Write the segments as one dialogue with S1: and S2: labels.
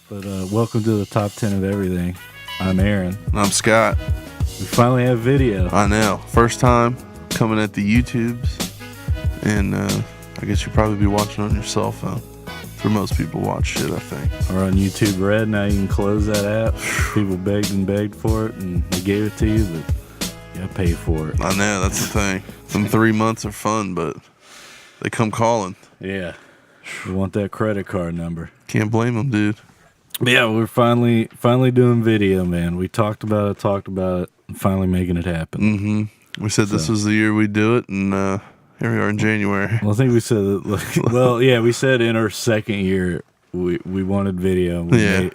S1: But welcome to the top 10 of everything. I'm Aaron.
S2: I'm Scott.
S1: We finally have video.
S2: I know. First time coming at the YouTubes. And I guess you'll probably be watching on your cell phone. For most people watch shit, I think.
S1: We're on YouTube Red. Now you can close that app. People begged and begged for it, and they gave it to you, but you gotta pay for it.
S2: I know. That's the thing. Some 3 months are fun, but they come calling.
S1: Yeah. You want that credit card number.
S2: Can't blame them, dude.
S1: But yeah, we're finally doing video, man. We talked about it, and finally making it happen.
S2: Mm-hmm. We said this was the year we'd do it, and here we are in January.
S1: Well, I think we said that, we said in our second year we wanted video.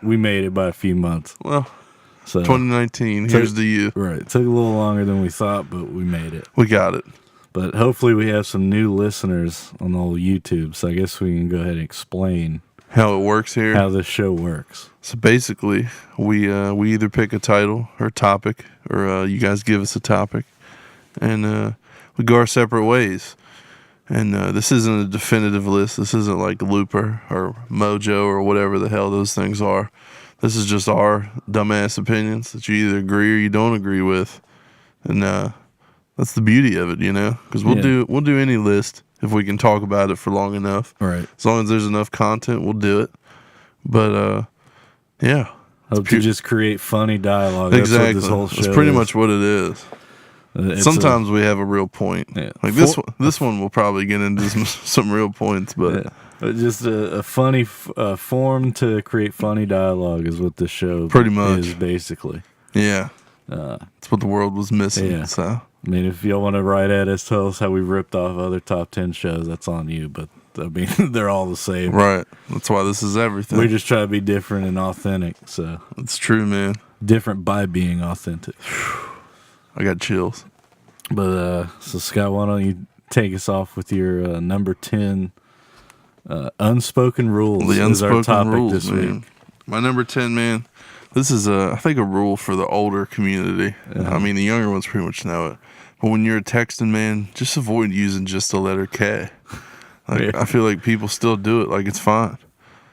S1: We made it by a few months.
S2: Well, so 2019, here's the you.
S1: Right. It took a little longer than we thought, but we made it.
S2: We got it.
S1: But hopefully we have some new listeners on the old YouTube, so I guess we can go ahead and explain
S2: how it works here,
S1: how this show works.
S2: So basically, we either pick a title or topic, or you guys give us a topic, and we go our separate ways. And this isn't a definitive list. This isn't like Looper or Mojo or whatever the hell those things are. This is just our dumbass opinions that you either agree or you don't agree with, and that's the beauty of it, you know. Because we'll do any list if we can talk about it for long enough.
S1: Right.
S2: As long as there's enough content, we'll do it. But yeah.
S1: Hope to just create funny dialogue.
S2: Exactly.
S1: That's what this whole show
S2: That's pretty
S1: is.
S2: much what it is. Sometimes we have a real point. Yeah. Like this one will probably get into some real points, but
S1: just a funny form to create funny dialogue is what this show
S2: pretty much
S1: is basically.
S2: Yeah, that's what the world was missing.
S1: Yeah.
S2: So
S1: I mean, if y'all want to write at us, tell us how we ripped off other top 10 shows. That's on you, but I mean, they're all the same.
S2: Right. That's why this is everything.
S1: We just try to be different and authentic. So
S2: it's true, man.
S1: Different by being authentic.
S2: I got chills.
S1: But so Scott, why don't you take us off with your number 10 unspoken rules?
S2: The unspoken
S1: is our topic
S2: rules,
S1: this
S2: man.
S1: week.
S2: My number 10, man. This is I think a rule for the older community. I mean, the younger ones pretty much know it. But when you're texting, man, just avoid using just the letter K. Like, I feel like people still do it like it's fine.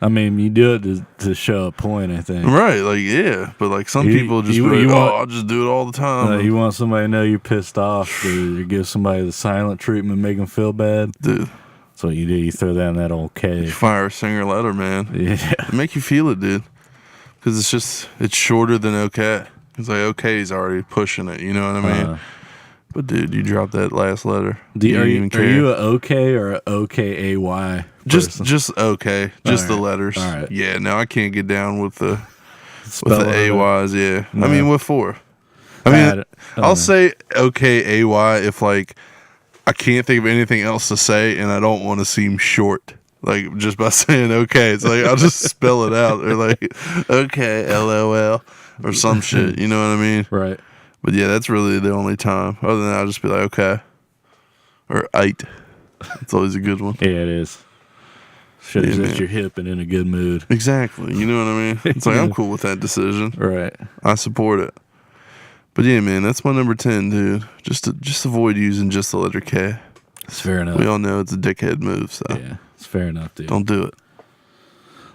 S2: I
S1: mean, you do it to show a point, I think.
S2: Right, like, yeah. But, like, some people just I'll just do it all the time.
S1: You want somebody to know you're pissed off, dude. You give somebody the silent treatment, make them feel bad.
S2: Dude.
S1: That's what you do. You throw down that old K.
S2: You fire a single letter, man.
S1: Yeah.
S2: It make you feel it, dude. Because it's shorter than okay. It's like okay's already pushing it, you know what I mean? But, dude, you drop that last letter.
S1: Are you a okay or a OKAY?
S2: Just okay. Just the letters.
S1: All right.
S2: Yeah, no, I can't get down with the AYs, yeah. No. I mean, what for? I mean, I'll say okay AY if, like, I can't think of anything else to say and I don't want to seem short. Like, just by saying okay. It's like, I'll just spell it out. Or, like, okay, LOL. Or some shit. You know what I mean?
S1: Right.
S2: But yeah, that's really the only time. Other than that, I'll just be like, okay. Or ite. It's always a good one.
S1: Yeah, it is. Shows that you're hip and in a good mood.
S2: Exactly. You know what I mean? It's like, I'm cool with that decision.
S1: Right.
S2: I support it. But yeah, man, that's my number 10, dude. Just avoid using just the letter K.
S1: It's fair enough.
S2: We all know it's a dickhead move, so.
S1: Yeah, it's fair enough, dude.
S2: Don't do it.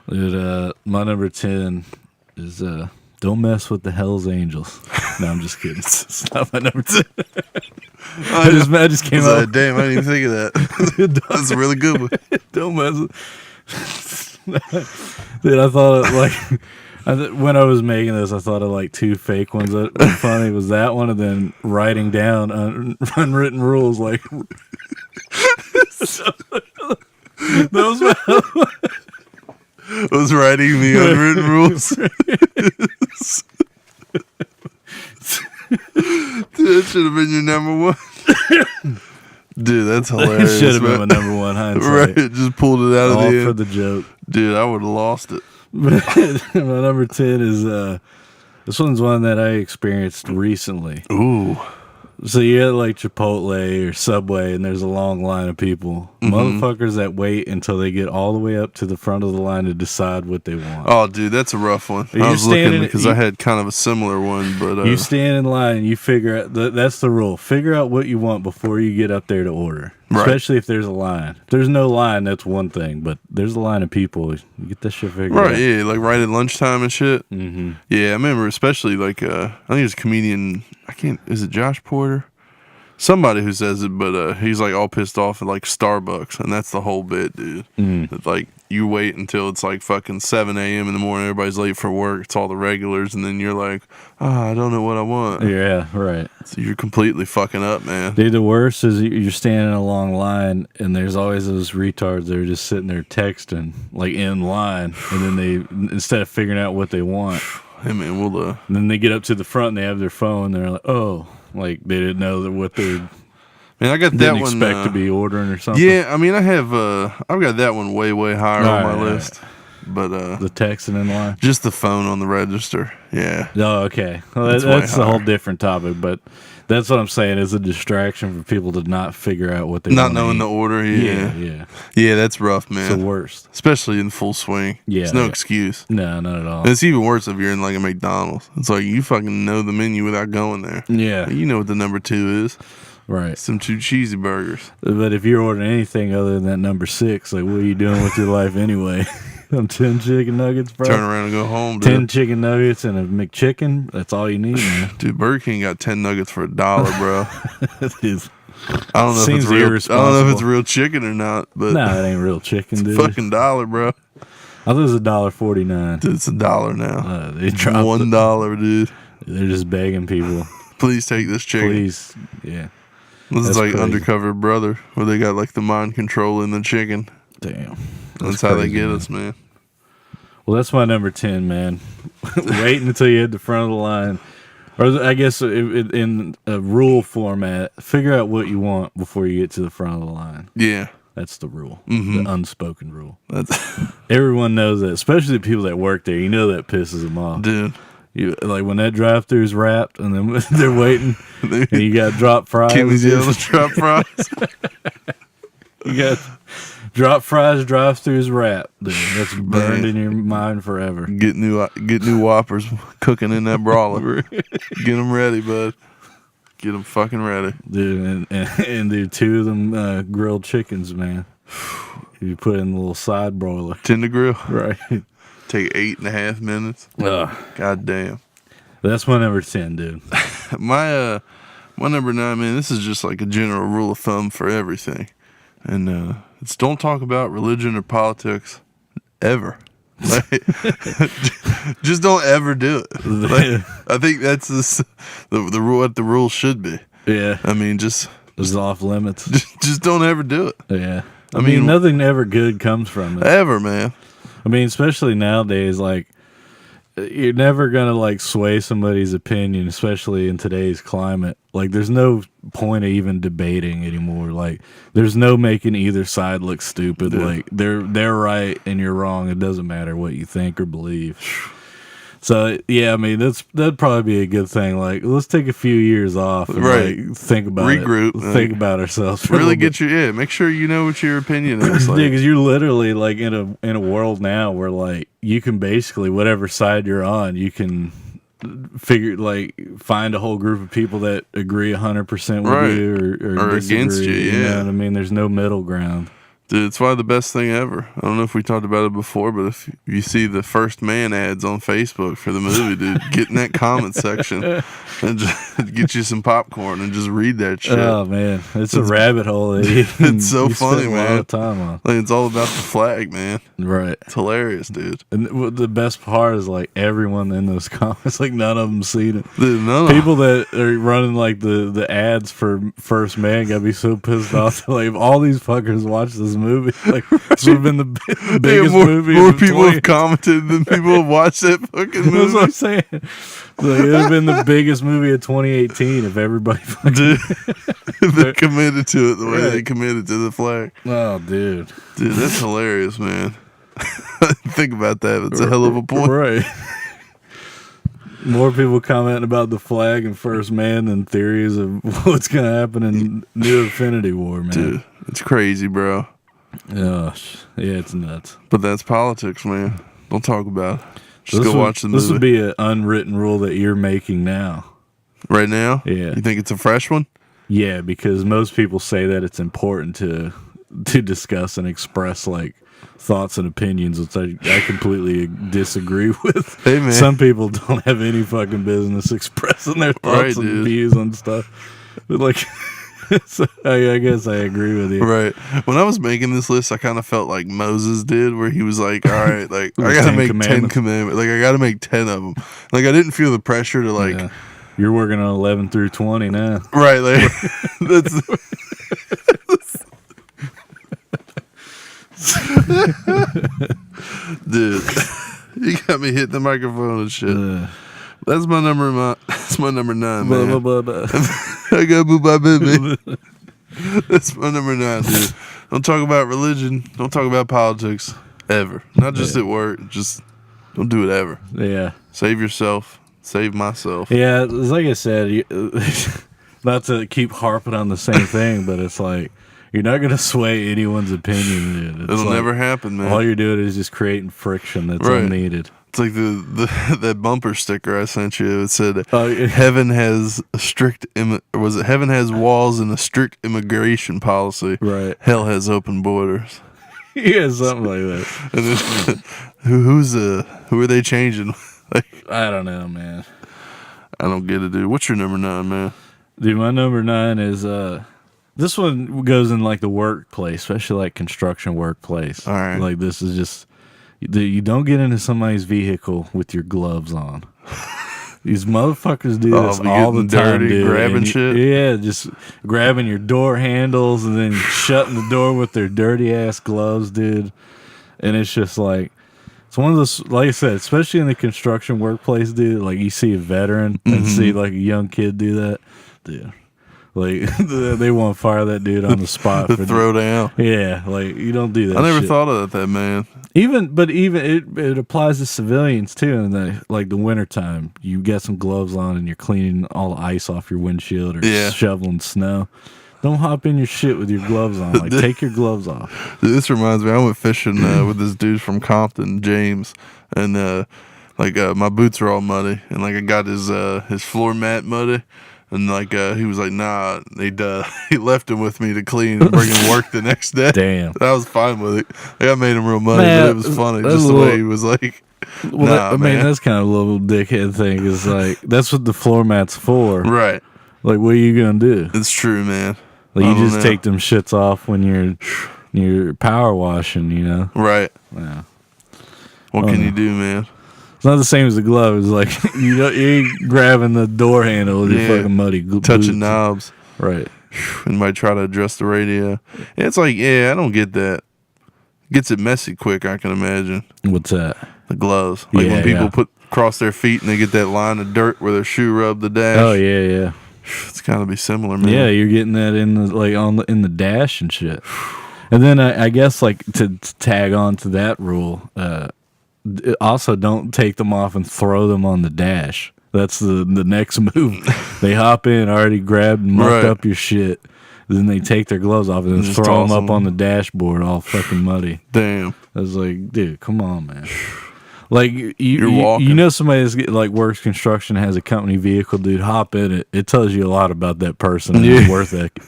S1: Dude, my number 10 is don't mess with the Hells Angels. No, I'm just kidding. It's not my number 10. I just came out.
S2: Like, damn, I didn't even think of that. That's a really good one.
S1: Don't mess with. Dude, I thought when I was making this, I thought of like two fake ones that were funny. Was that one, and then writing down unwritten rules like. Those
S2: was writing the unwritten rules. Dude, that should have been your number one. Dude, that's hilarious.
S1: It should have been my number one, hindsight.
S2: Right, just pulled it out
S1: all
S2: of the end.
S1: for the joke.
S2: Dude, I would have lost it.
S1: My number 10 is this one's one that I experienced recently.
S2: Ooh.
S1: So you had like Chipotle or Subway, and there's a long line of people. Mm-hmm. Motherfuckers that wait until they get all the way up to the front of the line to decide what they want.
S2: Oh, dude, that's a rough one. I was looking because I had kind of a similar one, but
S1: you stand in line, and you figure out that's the rule. Figure out what you want before you get up there to order.
S2: Right.
S1: Especially if there's a line. If there's no line, that's one thing. But there's a line of people. You get that shit figured out.
S2: Right, yeah, like right at lunchtime and shit.
S1: Mm-hmm.
S2: Yeah, I remember especially like, I think it's a comedian, is it Josh Porter? Somebody who says it, but he's like all pissed off at like Starbucks, and that's the whole bit, dude. It's like you wait until it's like fucking 7 a.m. in the morning, everybody's late for work, it's all the regulars, and then you're like, I don't know what I want.
S1: Yeah, right.
S2: So you're completely fucking up, man.
S1: Dude, the worst is you're standing in a long line, and there's always those retards that are just sitting there texting, like in line, and then they, instead of figuring out what they want,
S2: Hey, man, we'll,
S1: and then they get up to the front and they have their phone, and they're like, oh. Like they didn't know that what they
S2: man, I got that
S1: didn't
S2: one
S1: expect to be ordering or something.
S2: Yeah, I mean, I've got that one way higher on my list. But
S1: the texting in line,
S2: just the phone on the register. Yeah.
S1: Oh, okay. Well, that's a whole different topic, but that's what I'm saying is a distraction for people to not figure out what they
S2: not knowing
S1: eat.
S2: the order.
S1: Yeah.
S2: Yeah, that's rough, man.
S1: It's the worst,
S2: especially in full swing.
S1: Yeah,
S2: there's no excuse.
S1: No, not at all.
S2: And it's even worse if you're in like a McDonald's. It's like you fucking know the menu without going there.
S1: Yeah,
S2: you know what the number 2 is.
S1: Right.
S2: Some 2 cheesy burgers.
S1: But if you're ordering anything other than that number 6, like what are you doing with your life anyway? 10 chicken nuggets, bro.
S2: Turn around and go home, dude.
S1: 10 chicken nuggets and a McChicken. That's all you need, man.
S2: Dude, Burger King got 10 nuggets for $1, bro. I don't know if it's real chicken or not, but
S1: nah, it ain't real chicken, dude.
S2: Fucking $1, bro.
S1: I thought it was $1.49.
S2: Dude, it's $1 now.
S1: They dropped
S2: $1, dude.
S1: They're just begging people.
S2: Please take this chicken.
S1: Please, yeah.
S2: This is like crazy. Undercover Brother, where they got like the mind control in the chicken.
S1: Damn.
S2: That's how they get us, man.
S1: Well, that's my number 10, man. Wait until you hit the front of the line. Or I guess in a rule format, figure out what you want before you get to the front of the line.
S2: Yeah.
S1: That's the rule.
S2: Mm-hmm.
S1: The unspoken rule. Everyone knows that, especially the people that work there. You know that pisses them off.
S2: Dude.
S1: Like when that drive-thru's wrapped and then they're waiting and you got drop fries.
S2: Kimmy's yelling drop fries.
S1: You got drop fries, drive-thru's wrapped. Dude, that's burned in your mind forever.
S2: Get new Whoppers cooking in that brawler. Get them ready, bud. Get them fucking ready,
S1: dude. And do 2 of them grilled chickens, man. You put in the little side broiler,
S2: tender grill,
S1: right?
S2: Take 8.5 minutes. God damn.
S1: That's my number 10, dude.
S2: My number 9, man. This is just like a general rule of thumb for everything, and it's don't talk about religion or politics ever. Like, just don't ever do it. Like, I think that's the rule. What the rule should be.
S1: Yeah.
S2: I mean, just
S1: it's off limits.
S2: Just don't ever do it.
S1: Yeah. I mean, nothing ever good comes from it.
S2: Ever, man.
S1: I mean, especially nowadays, like, you're never going to, like, sway somebody's opinion, especially in today's climate. Like, there's no point of even debating anymore. Like, there's no making either side look stupid. Dude. Like, they're right and you're wrong. It doesn't matter what you think or believe. So, yeah, I mean, that'd probably be a good thing. Like, let's take a few years off and like, think about
S2: regroup,
S1: think about ourselves.
S2: Really get make sure you know what your opinion is.
S1: Like. Because you're literally, like, in a world now where, like, you can basically, whatever side you're on, you can find a whole group of people that agree 100% with you or disagree,
S2: against you. Yeah.
S1: You know what I mean? There's no middle ground.
S2: Dude, it's probably the best thing ever. I don't know if we talked about it before, but if you see the First Man ads on Facebook for the movie, dude, get in that comment section and just get you some popcorn and just read that shit.
S1: Oh, man. It's a rabbit hole. It's
S2: so funny, man.
S1: A lot of time on.
S2: Like, it's all about the flag, man.
S1: Right.
S2: It's hilarious, dude.
S1: And the best part is, like, everyone in those comments, like, none of them seen it.
S2: Dude,
S1: people that are running, like, the ads for First Man gotta be so pissed off. Like, if all these fuckers watch this movie, like, this would have been the biggest movie.
S2: More people have commented than people have watched that fucking movie.
S1: That's what I'm saying. Like, it would have been the biggest movie of 2018 if everybody fucking...
S2: Dude, they committed to it the way they committed to the flag.
S1: Oh, dude.
S2: Dude, that's hilarious, man. Think about that. It's a hell of a point.
S1: Right. More people commenting about the flag and First Man than theories of what's going to happen in New Infinity War, man.
S2: Dude, it's crazy, bro.
S1: Yeah, it's nuts.
S2: But that's politics, man. Don't talk about it. Just go watch the movie.
S1: This would be an unwritten rule that you're making now.
S2: Right now?
S1: Yeah.
S2: You think it's a fresh one?
S1: Yeah, because most people say that it's important to discuss and express like thoughts and opinions, which I completely disagree with.
S2: Hey, man.
S1: Some people don't have any fucking business expressing their thoughts and
S2: dude.
S1: views on stuff. But like, so I guess I agree with you.
S2: Right. When I was making this list, I kind of felt like Moses did, where he was like, "All right, like I
S1: The
S2: gotta
S1: 10
S2: make 10
S1: commandments.
S2: commandments. Like I gotta make 10 of them. Like I didn't feel the pressure to like."
S1: Yeah. You're working on 11 through 20 now.
S2: Right, like that's dude. You got me hitting the microphone and shit. That's my number. That's my number 9, man. I got boo by baby. That's my number 9, dude. Don't talk about religion. Don't talk about politics ever. Not just at work. Just don't do it ever.
S1: Yeah.
S2: Save yourself. Save myself.
S1: Yeah, it's like I said, not to keep harping on the same thing, but it's like you're not gonna sway anyone's opinion, dude. It's
S2: It'll
S1: like,
S2: never happen, man.
S1: all you're doing is just creating friction that's
S2: Right.
S1: unneeded.
S2: It's like that bumper sticker I sent you. It said,
S1: Oh, yeah.
S2: "Heaven has a strict was it Heaven has walls and a strict immigration policy.
S1: Right.
S2: Hell has open borders."
S1: Yeah, something like that.
S2: And then, who are they changing? Like,
S1: I don't know, man.
S2: I don't get it, dude. What's your number 9, man?
S1: Dude, my number 9 is this one goes in like the workplace, especially like construction workplace.
S2: All right.
S1: Like this is just you don't get into somebody's vehicle with your gloves on. These motherfuckers do this
S2: be
S1: all the
S2: getting
S1: time,
S2: dirty,
S1: dude.
S2: grabbing
S1: And
S2: shit?
S1: Yeah, just grabbing your door handles and then shutting the door with their dirty ass gloves, dude. And it's just like, it's one of those, like I said, especially in the construction workplace, dude. Like you see a veteran and see like a young kid do that, dude. Like they want to fire that dude on the spot.
S2: The throwdown.
S1: Yeah, like you don't do that.
S2: I never
S1: shit.
S2: thought of that, man.
S1: Even it applies to civilians too. In the wintertime, you got some gloves on and you're cleaning all the ice off your windshield or
S2: Yeah.
S1: shoveling snow. Don't hop in your shit with your gloves on. Like take your gloves off.
S2: Dude, this reminds me. I went fishing with this dude from Compton, James, and my boots are all muddy, and like I got his floor mat muddy. And like he was like, nah, he left him with me to clean and bring him to work the next day.
S1: Damn.
S2: I was fine with it. Like, I made him real money,
S1: Man,
S2: but it was funny
S1: that's
S2: just
S1: a
S2: the way
S1: little-
S2: he was like.
S1: Well,
S2: Nah, man.
S1: that's kind of a little dickhead thing. Is like that's what the floor mat's for.
S2: Right,
S1: Like, what are you gonna do?
S2: it's true, man.
S1: Like,
S2: I
S1: you
S2: don't
S1: just
S2: know.
S1: take them shits off when you're power washing. You know.
S2: Right.
S1: Yeah.
S2: What can you do, man?
S1: It's not the same as the glove. It's like you ain't grabbing the door handle with your
S2: Yeah.
S1: fucking muddy boots.
S2: Touching knobs
S1: Right.
S2: and might try to adjust the radio. And it's like, yeah, I don't get that. Gets it messy quick, I can imagine.
S1: What's that?
S2: The gloves, like
S1: Yeah,
S2: when people
S1: yeah.
S2: cross their feet and they get that line of dirt where their shoe rubbed the dash.
S1: Oh yeah, yeah.
S2: It's gotta be similar, man.
S1: Yeah, you're getting that in in the dash and shit. And then I guess like to tag on to that rule, also don't take them off and throw them on the dash. That's the next move. They hop in, already grabbed and mucked
S2: Right.
S1: up your shit. Then they take their gloves off and then
S2: Just
S1: throw them
S2: toss
S1: up
S2: 'em.
S1: on the dashboard, all fucking muddy.
S2: Damn.
S1: I was like, dude, come on, man. Like
S2: You're
S1: you
S2: walking.
S1: know somebody that's like works construction, has a company vehicle, dude. Hop in it. It tells you a lot about that person and
S2: Yeah.
S1: their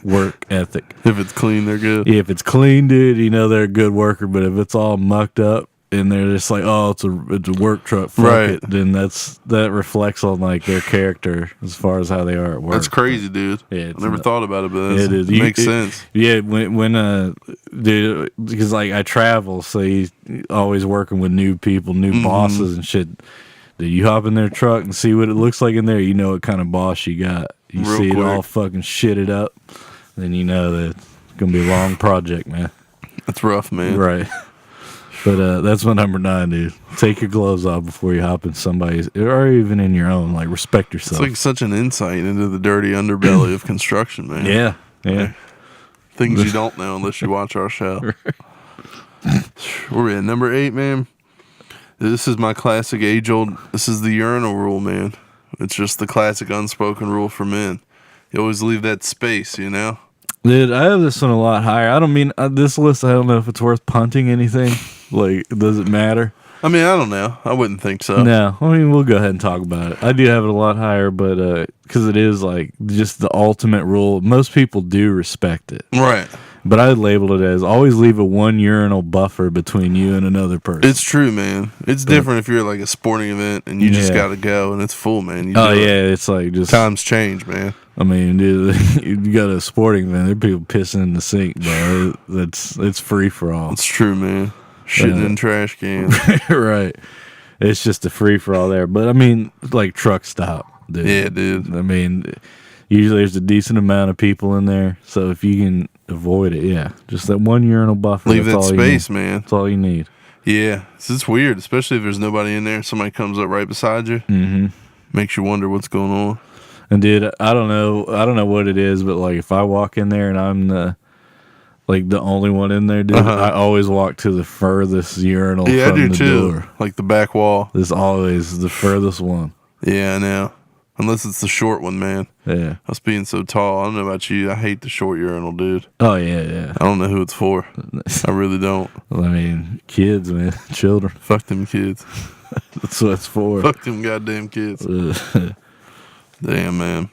S1: work ethic.
S2: If it's clean, they're good.
S1: If it's clean, dude, you know they're a good worker. But if it's all mucked up and they're just like, oh, it's a work truck, fuck
S2: Right.
S1: it, then that reflects on like their character as far as how they are at work.
S2: That's crazy, dude.
S1: Yeah,
S2: I
S1: it's
S2: never
S1: not-
S2: thought about it, but
S1: It is.
S2: it makes sense.
S1: Yeah, when dude, because like I travel, so you always working with new people, new bosses and shit. Dude, you hop in their truck and see what it looks like in there. You know what kind of boss you got. You
S2: Real
S1: see it
S2: quick.
S1: all fucking shitted up, then you know that it's gonna be a long project, man.
S2: That's rough, man.
S1: Right. But that's my number 9, dude. Take your gloves off before you hop in somebody's, or even in your own. Like, respect
S2: It's
S1: yourself.
S2: like such an insight into the dirty underbelly of construction, man.
S1: Yeah, yeah.
S2: Things you don't know unless you watch our show. Where we at? Number 8, man. This is my classic age-old. This is the urinal rule, man. It's just the classic unspoken rule for men. You always leave that space, you know?
S1: Dude, I have this one a lot higher. I don't mean this list. I don't know if it's worth punting anything. Like, does it matter?
S2: I mean, I don't know. I wouldn't think so.
S1: No, I mean, we'll go ahead and talk about it. I do have it a lot higher, but because it is like just the ultimate rule. Most people do respect it.
S2: Right.
S1: But I labeled it as always leave a 1 urinal buffer between you and another person.
S2: It's true, man. It's different if you're at like a sporting event and you just got to go and it's full, man. You
S1: oh, yeah. It's like just.
S2: Times change, man.
S1: I mean, dude, you got a sporting event, there are people pissing in the sink, bro. It's free for all.
S2: It's true, man. Shitting in trash cans.
S1: Right. It's just a free for all there. But I mean, like truck stop, dude.
S2: Yeah, dude.
S1: I mean, usually there's a decent amount of people in there. So if you can avoid it, yeah. Just that 1 urinal buffer.
S2: Leave that space, man.
S1: That's all you need.
S2: Yeah. It's weird, especially if there's nobody in there. Somebody comes up right beside you. Mm-hmm. Makes you wonder what's going on.
S1: And dude, I don't know what it is, but like if I walk in there and I'm the only one in there, dude, I always walk to the furthest urinal from
S2: I do
S1: the
S2: too.
S1: door.
S2: Like the back wall.
S1: It's always the furthest one.
S2: Yeah, I know. Unless it's the short one, man.
S1: Yeah.
S2: Us being so tall. I don't know about you. I hate the short urinal, dude.
S1: Oh, yeah.
S2: I don't know who it's for. I really don't.
S1: Well, I mean, kids, man. Children.
S2: Fuck them kids.
S1: That's what it's for.
S2: Fuck them goddamn kids. Damn, man.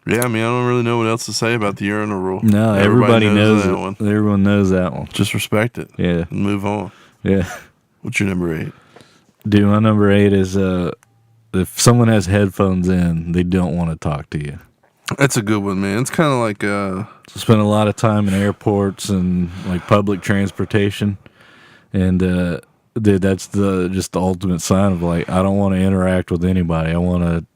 S2: Yeah, I mean, I don't really know what else to say about the urinal rule.
S1: No, everybody knows that one. Everyone knows that one.
S2: Just respect it.
S1: Yeah.
S2: And move on.
S1: Yeah.
S2: What's your number 8?
S1: Dude, my number 8 is if someone has headphones in, they don't want to talk to you.
S2: That's a good one, man. It's kind of like
S1: spend a lot of time in airports and like public transportation, and dude, that's just the ultimate sign of like I don't want to interact with anybody. I want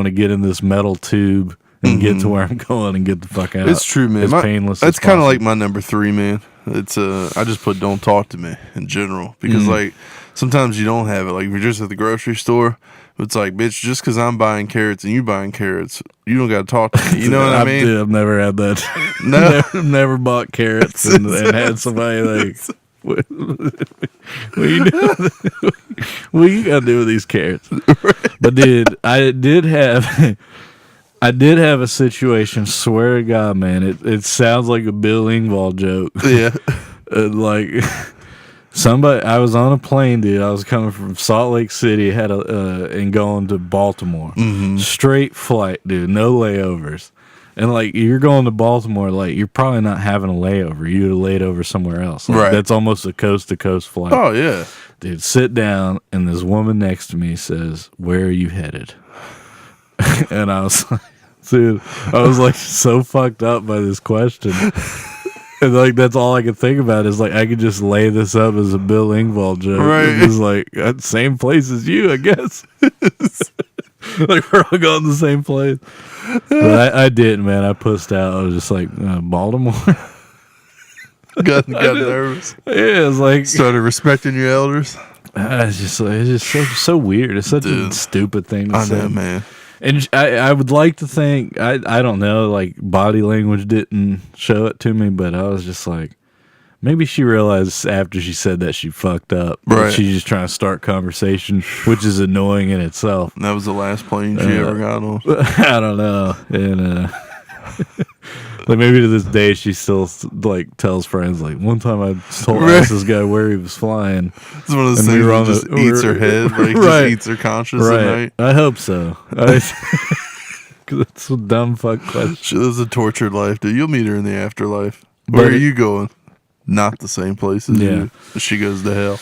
S1: to get in this metal tube and get to where I'm going and get the fuck out.
S2: It's true, man.
S1: As painless.
S2: That's
S1: kind
S2: of like my number 3, man. It's I just put don't talk to me in general because like sometimes you don't have it. Like if you're just at the grocery store, it's like, bitch, just because I'm buying carrots and you buying carrots, you don't got to talk to me. You know what I mean?
S1: I've never had that.
S2: No,
S1: never bought carrots and had somebody like. What you doing? What you gotta do with these carrots? But dude, I did have a situation. Swear to God, man, it sounds like a Bill Engvall joke.
S2: Yeah,
S1: like somebody. I was on a plane, dude. I was coming from Salt Lake City, and going to Baltimore. Straight flight, dude. No layovers. And like you're going to Baltimore, like you're probably not having a layover. You'd have laid over somewhere else. Like,
S2: right.
S1: That's almost a coast to coast flight.
S2: Oh yeah,
S1: dude. Sit down, and this woman next to me says, "Where are you headed?" And I was like, dude, I was like so fucked up by this question. And like that's all I could think about is like I could just lay this up as a Bill Engvall joke.
S2: Right.
S1: It was like same place as you, I guess. Like we're all going to the same place. But I didn't, man. I pussed out. I was just like, Baltimore.
S2: got nervous.
S1: Yeah, it's like
S2: started respecting your elders.
S1: It's just so weird. It's such a stupid thing to say.
S2: I know, man.
S1: And I would like to think I don't know, like body language didn't show it to me, but I was just like, maybe she realized after she said that she fucked up.
S2: Right.
S1: She's just trying to start conversation, which is annoying in itself.
S2: And that was the last plane she ever got on.
S1: I don't know. And like maybe to this day she still like tells friends like one time I told this guy where he was flying.
S2: It's one of those things that just eats her head, like just eats her conscience at night.
S1: I hope so. Because it's a dumb fuck question.
S2: She lives a tortured life, dude. You'll meet her in the afterlife. Where are you going? Not the same place as you. She goes to hell.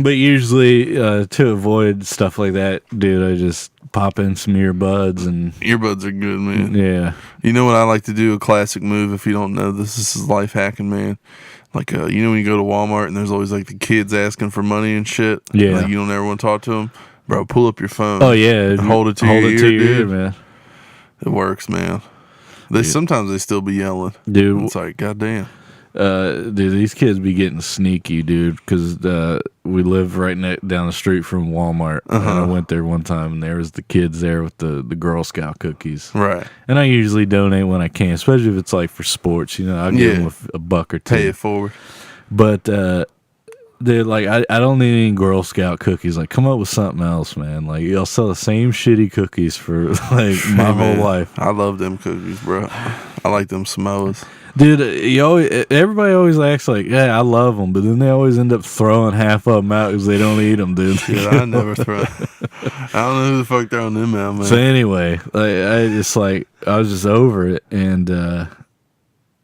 S1: But usually to avoid stuff like that, dude, I just pop in some earbuds and
S2: earbuds are good, man.
S1: Yeah.
S2: You know what I like to do? A classic move. If you don't know this is life hacking, man. Like you know when you go to Walmart and there's always like the kids asking for money and shit.
S1: Yeah.
S2: Like, you don't ever want to talk to them, bro. Pull up your phone.
S1: Oh yeah.
S2: Hold it to your ear, dude.
S1: Man.
S2: It works, man. Sometimes they still be yelling,
S1: dude.
S2: It's like, goddamn.
S1: Dude, these kids be getting sneaky, dude, because we live right down the street from Walmart. And I went there one time, and there was the kids there with the Girl Scout cookies.
S2: Right.
S1: And I usually donate when I can, especially if it's like for sports. You know, I'll give them a buck or two.
S2: Pay it forward.
S1: But Dude, like I don't need any Girl Scout cookies. Like, come up with something else, man. Like, y'all sell the same shitty cookies for like my
S2: Hey,
S1: whole
S2: man,
S1: life.
S2: I love them cookies, bro. I like them Samoas.
S1: Dude, everybody always acts like, yeah, I love them, but then they always end up throwing half of them out because they don't eat them, dude.
S2: Dude, I never throw. I don't know who the fuck throwing them out, man.
S1: So anyway, I was just over it, and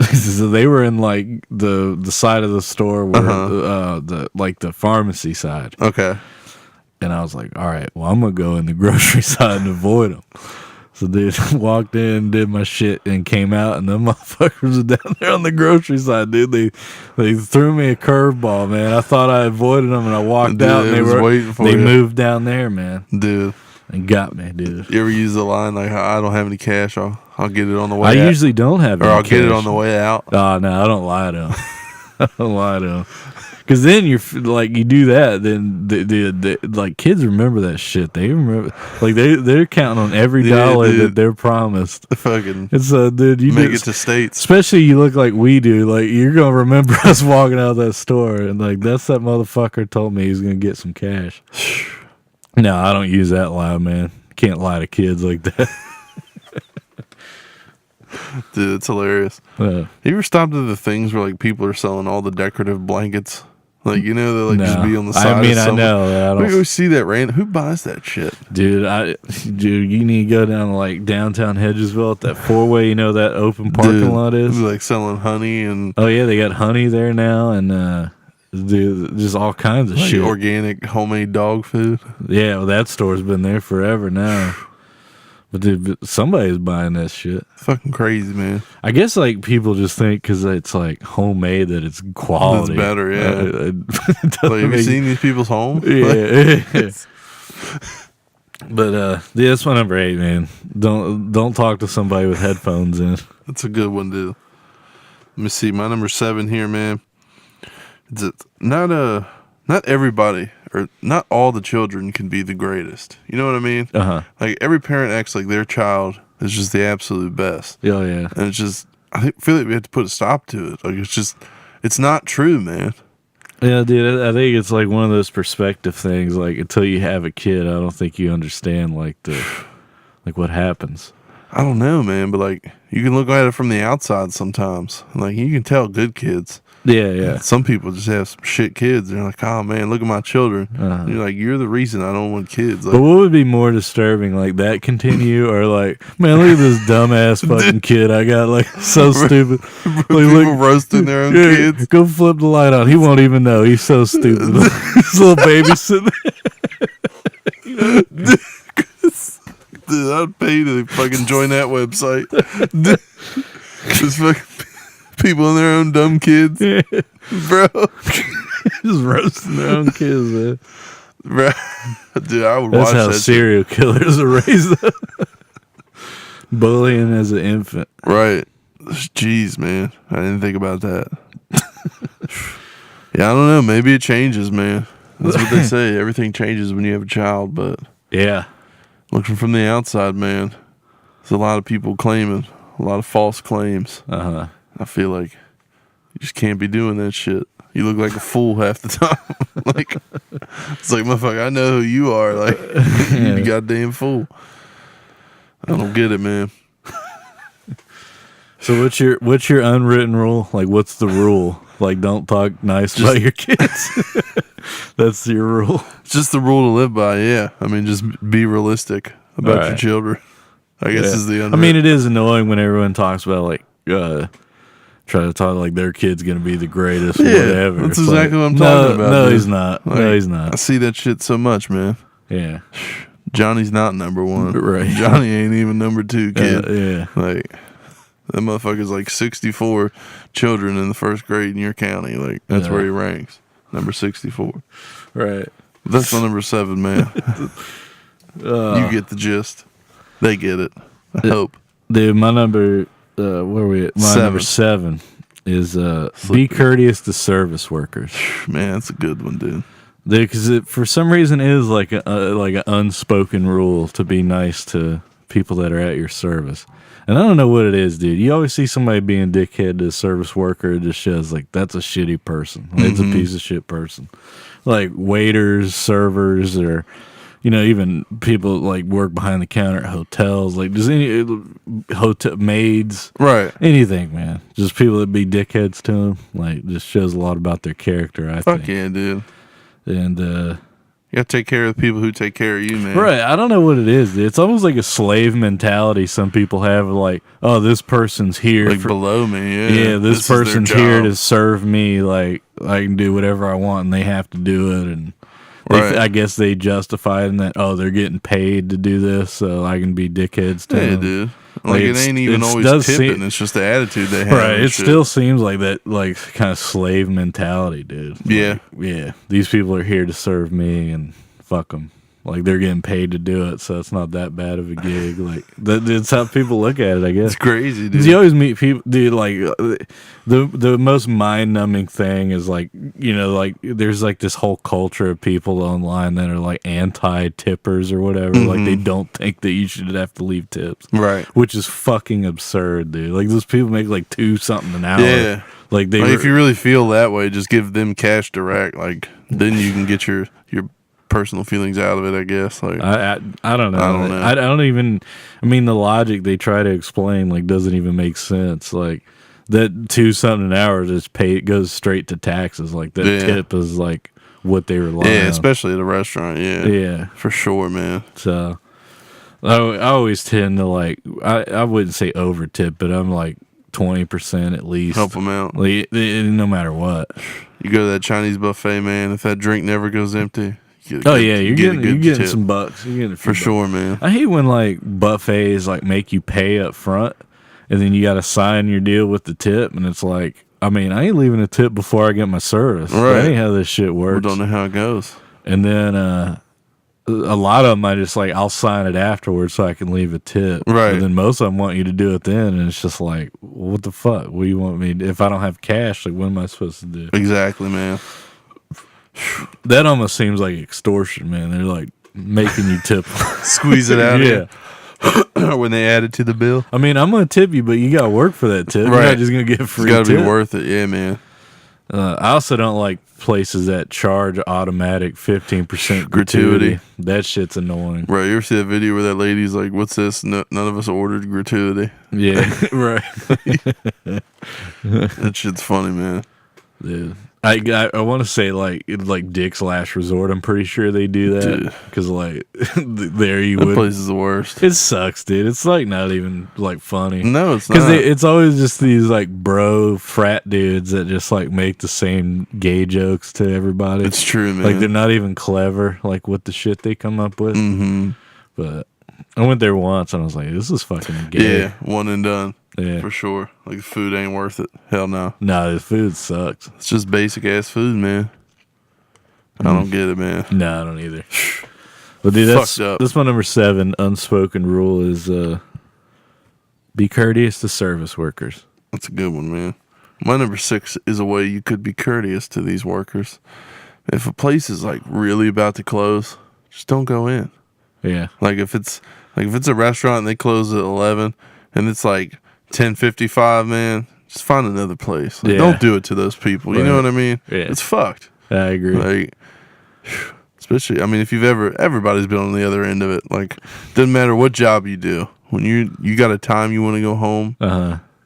S1: so they were in like the side of the store where the pharmacy side.
S2: Okay.
S1: And I was like, all right, well, I'm gonna go in the grocery side and avoid them. So dude, walked in, did my shit, and came out, and them motherfuckers were down there on the grocery side, dude. They threw me a curveball, man. I thought I avoided them, and I walked out, and they moved down there, man,
S2: dude,
S1: and got me, dude.
S2: You ever use the line like, I don't have any cash, I'll get it on the way
S1: I
S2: out.
S1: usually don't have any
S2: Or I'll
S1: cash.
S2: get it on the way out.
S1: Oh, no, I don't lie to them. I don't lie to them. Because then you're like, you do that, then like kids remember that shit. They remember, like they're counting on every dollar that they're promised.
S2: The fucking
S1: It's dude, you
S2: make it to states.
S1: Especially you look like we do. Like you're gonna remember us walking out of that store, and like that's that motherfucker told me he's gonna get some cash. No, I don't use that lie, man. Can't lie to kids like that.
S2: Dude, it's hilarious. You ever stopped at the things where like people are selling all the decorative blankets? Like, you know, they like just be on the side.
S1: I mean,
S2: of
S1: I know.
S2: We always see that random. Who buys that shit?
S1: Dude, you need to go down to like downtown Hedgesville at that 4-way. You know that open parking lot is
S2: like selling honey and.
S1: Oh yeah, they got honey there now, and dude, just all kinds of
S2: like
S1: shit.
S2: Organic homemade dog food.
S1: Yeah, well, that store's been there forever now. But dude, somebody's buying that shit.
S2: Fucking crazy, man.
S1: I guess like people just think because it's like homemade that it's quality.
S2: It's better, yeah. Like, have you seen these people's homes?
S1: Yeah. But yeah, that's my number 8, man. Don't talk to somebody with headphones in.
S2: That's a good one, dude. Let me see. My number 7 here, man. It's not everybody or not all the children can be the greatest. You know what I mean? Like every parent acts like their child is just the absolute best.
S1: Oh yeah.
S2: And it's just I feel like we have to put a stop to it. Like it's not true, man.
S1: Yeah, dude. I think it's like one of those perspective things. Like until you have a kid, I don't think you understand like what happens.
S2: I don't know, man, but like you can look at it from the outside sometimes. Like you can tell good kids.
S1: Yeah.
S2: And some people just have some shit kids. They're like, oh man, look at my children. And you're like, you're the reason I don't want kids. Like,
S1: but what would be more disturbing, like that continue, or like, man, look at this dumbass fucking kid I got, like so stupid. Like,
S2: people roasting their own kids.
S1: Go flip the light on. He won't even know. He's so stupid. This little baby sitting there.
S2: Dude, I'd pay to fucking join that website. Just fucking people and their own dumb kids, bro.
S1: Just roasting their own kids, man.
S2: Bro. Dude, I would
S1: That's
S2: watch
S1: how
S2: that
S1: serial killers are raised up. Bullying as an infant.
S2: Right. Jeez, man. I didn't think about that. Yeah, I don't know. Maybe it changes, man. That's what they say. Everything changes when you have a child, but
S1: yeah.
S2: Looking from the outside, man, there's a lot of people claiming, a lot of false claims. I feel like you just can't be doing that shit. You look like a fool half the time. Like, it's like, motherfucker, I know who you are. Like, you a goddamn fool. I don't get it, man.
S1: So what's your unwritten rule? Like, what's the rule? Like, don't talk nice about your kids. That's your rule.
S2: It's just the rule to live by. Yeah, I mean, just be realistic about your children. I guess is the unwritten.
S1: I mean, it is annoying when everyone talks about like try to talk like their kid's gonna be the greatest. Or whatever.
S2: That's
S1: it's
S2: exactly
S1: like,
S2: what I'm talking about.
S1: No,
S2: dude.
S1: he's not.
S2: Like,
S1: no, he's not.
S2: I see that shit so much, man.
S1: Yeah.
S2: Johnny's not number 1.
S1: Right.
S2: Johnny ain't even number 2, kid.
S1: Yeah.
S2: Like, that motherfucker's like 64 children in the first grade in your county. Like, that's where he ranks. Number 64.
S1: Right.
S2: That's my number 7, man. You get the gist. They get it. I hope.
S1: Dude, my number, where are we at? My number 7 is be courteous to service workers.
S2: Man, that's a good one, dude.
S1: Because it for some reason is like an unspoken rule to be nice to people that are at your service. And I don't know what it is, dude. You always see somebody being a dickhead to a service worker. It just shows like that's a shitty person. Like, it's a piece of shit person. Like waiters, servers, or even people like work behind the counter at hotels. Like, does any hotel maids,
S2: right?
S1: Anything, man. Just people that be dickheads to them. Like, just shows a lot about their character. I think.
S2: Fuck yeah, dude.
S1: And
S2: you gotta take care of the people who take care of you, man.
S1: right. I don't know what it is. Dude. It's almost like a slave mentality some people have. Like, oh, this person's here
S2: like below me. Yeah.
S1: Yeah, this person's here to serve me. Like, I can do whatever I want, and they have to do it. And I guess they justify it in that, oh, they're getting paid to do this, so I can be dickheads to them.
S2: Dude. Like it ain't even always tipping. It's just the attitude they have.
S1: Right. It still seems like that, like kind of slave mentality, dude.
S2: Yeah.
S1: Like, yeah. These people are here to serve me, and fuck them. Like, they're getting paid to do it, so it's not that bad of a gig. Like, that's how people look at it, I guess.
S2: It's crazy, dude.
S1: You always meet people, dude, like, the most mind-numbing thing is, like, like, there's, like, this whole culture of people online that are, like, anti-tippers or whatever. Like, they don't think that you should have to leave tips.
S2: Right.
S1: Which is fucking absurd, dude. Like, those people make, like, $2 an hour.
S2: Yeah.
S1: Like,
S2: if you really feel that way, just give them cash direct. Like, then you can get your personal feelings out of it, I guess. Like
S1: I don't know. I don't even. I mean, the logic they try to explain like doesn't even make sense. Like that $2 an hour just goes straight to taxes. Like that tip is like what they rely on.
S2: Yeah, especially at a restaurant. Yeah, for sure, man.
S1: So I always tend to like. I wouldn't say over tip, but I'm like 20% at least.
S2: Help them out.
S1: Like, no matter what.
S2: You go to that Chinese buffet, man. If that drink never goes empty.
S1: You're getting some bucks. You're getting
S2: for sure, man.
S1: I hate when like buffets like make you pay up front, and then you got to sign your deal with the tip, and it's like, I mean, I ain't leaving a tip before I get my service.
S2: Right?
S1: That ain't how this shit works.
S2: We don't know how it goes.
S1: And then a lot of them, I just like I'll sign it afterwards so I can leave a tip.
S2: Right.
S1: And then most of them want you to do it then, and it's just like, what the fuck? What do you want me to, if I don't have cash? Like, what am I supposed to do?
S2: Exactly, man.
S1: That almost seems like extortion, man. They're like making you tip,
S2: squeeze it out. Yeah, when they add it to the bill.
S1: I mean, I'm gonna tip you, but you got to work for that tip. Right. You're not just gonna get free.
S2: It's got to be worth it. Yeah, man.
S1: I also don't like places that charge automatic 15% gratuity. That shit's annoying.
S2: Right. You ever see that video where that lady's like, "What's this? None of us ordered gratuity."
S1: Yeah. Right.
S2: That shit's funny, man.
S1: Dude. I want to say like Dick's Last Resort. I'm pretty sure they do that because like there you would.
S2: That place is the worst.
S1: It sucks, dude. It's like not even like funny.
S2: No, it's not.
S1: Because it's always just these like bro frat dudes that just like make the same gay jokes to everybody.
S2: It's true, man.
S1: Like they're not even clever like with the shit they come up with.
S2: Mm-hmm.
S1: But I went there once and I was like, this is fucking gay.
S2: Yeah, one and done.
S1: Yeah,
S2: for sure. Like the food ain't worth it. Hell no.
S1: No, the food sucks.
S2: It's just basic ass food, man. I don't get it, man.
S1: No, I don't either. But dude, that's my number 7 unspoken rule is be courteous to service workers.
S2: That's a good one, man. My number 6 is a way you could be courteous to these workers. If a place is like really about to close, just don't go in.
S1: Yeah.
S2: Like if it's a restaurant and they close at 11 and it's like 10:55, man, just find another place. Like, don't do it to those people. You know what I mean?
S1: Yeah.
S2: It's fucked.
S1: I agree.
S2: Like, especially, I mean, if everybody's been on the other end of it. Like, doesn't matter what job you do. When you got a time you want to go home.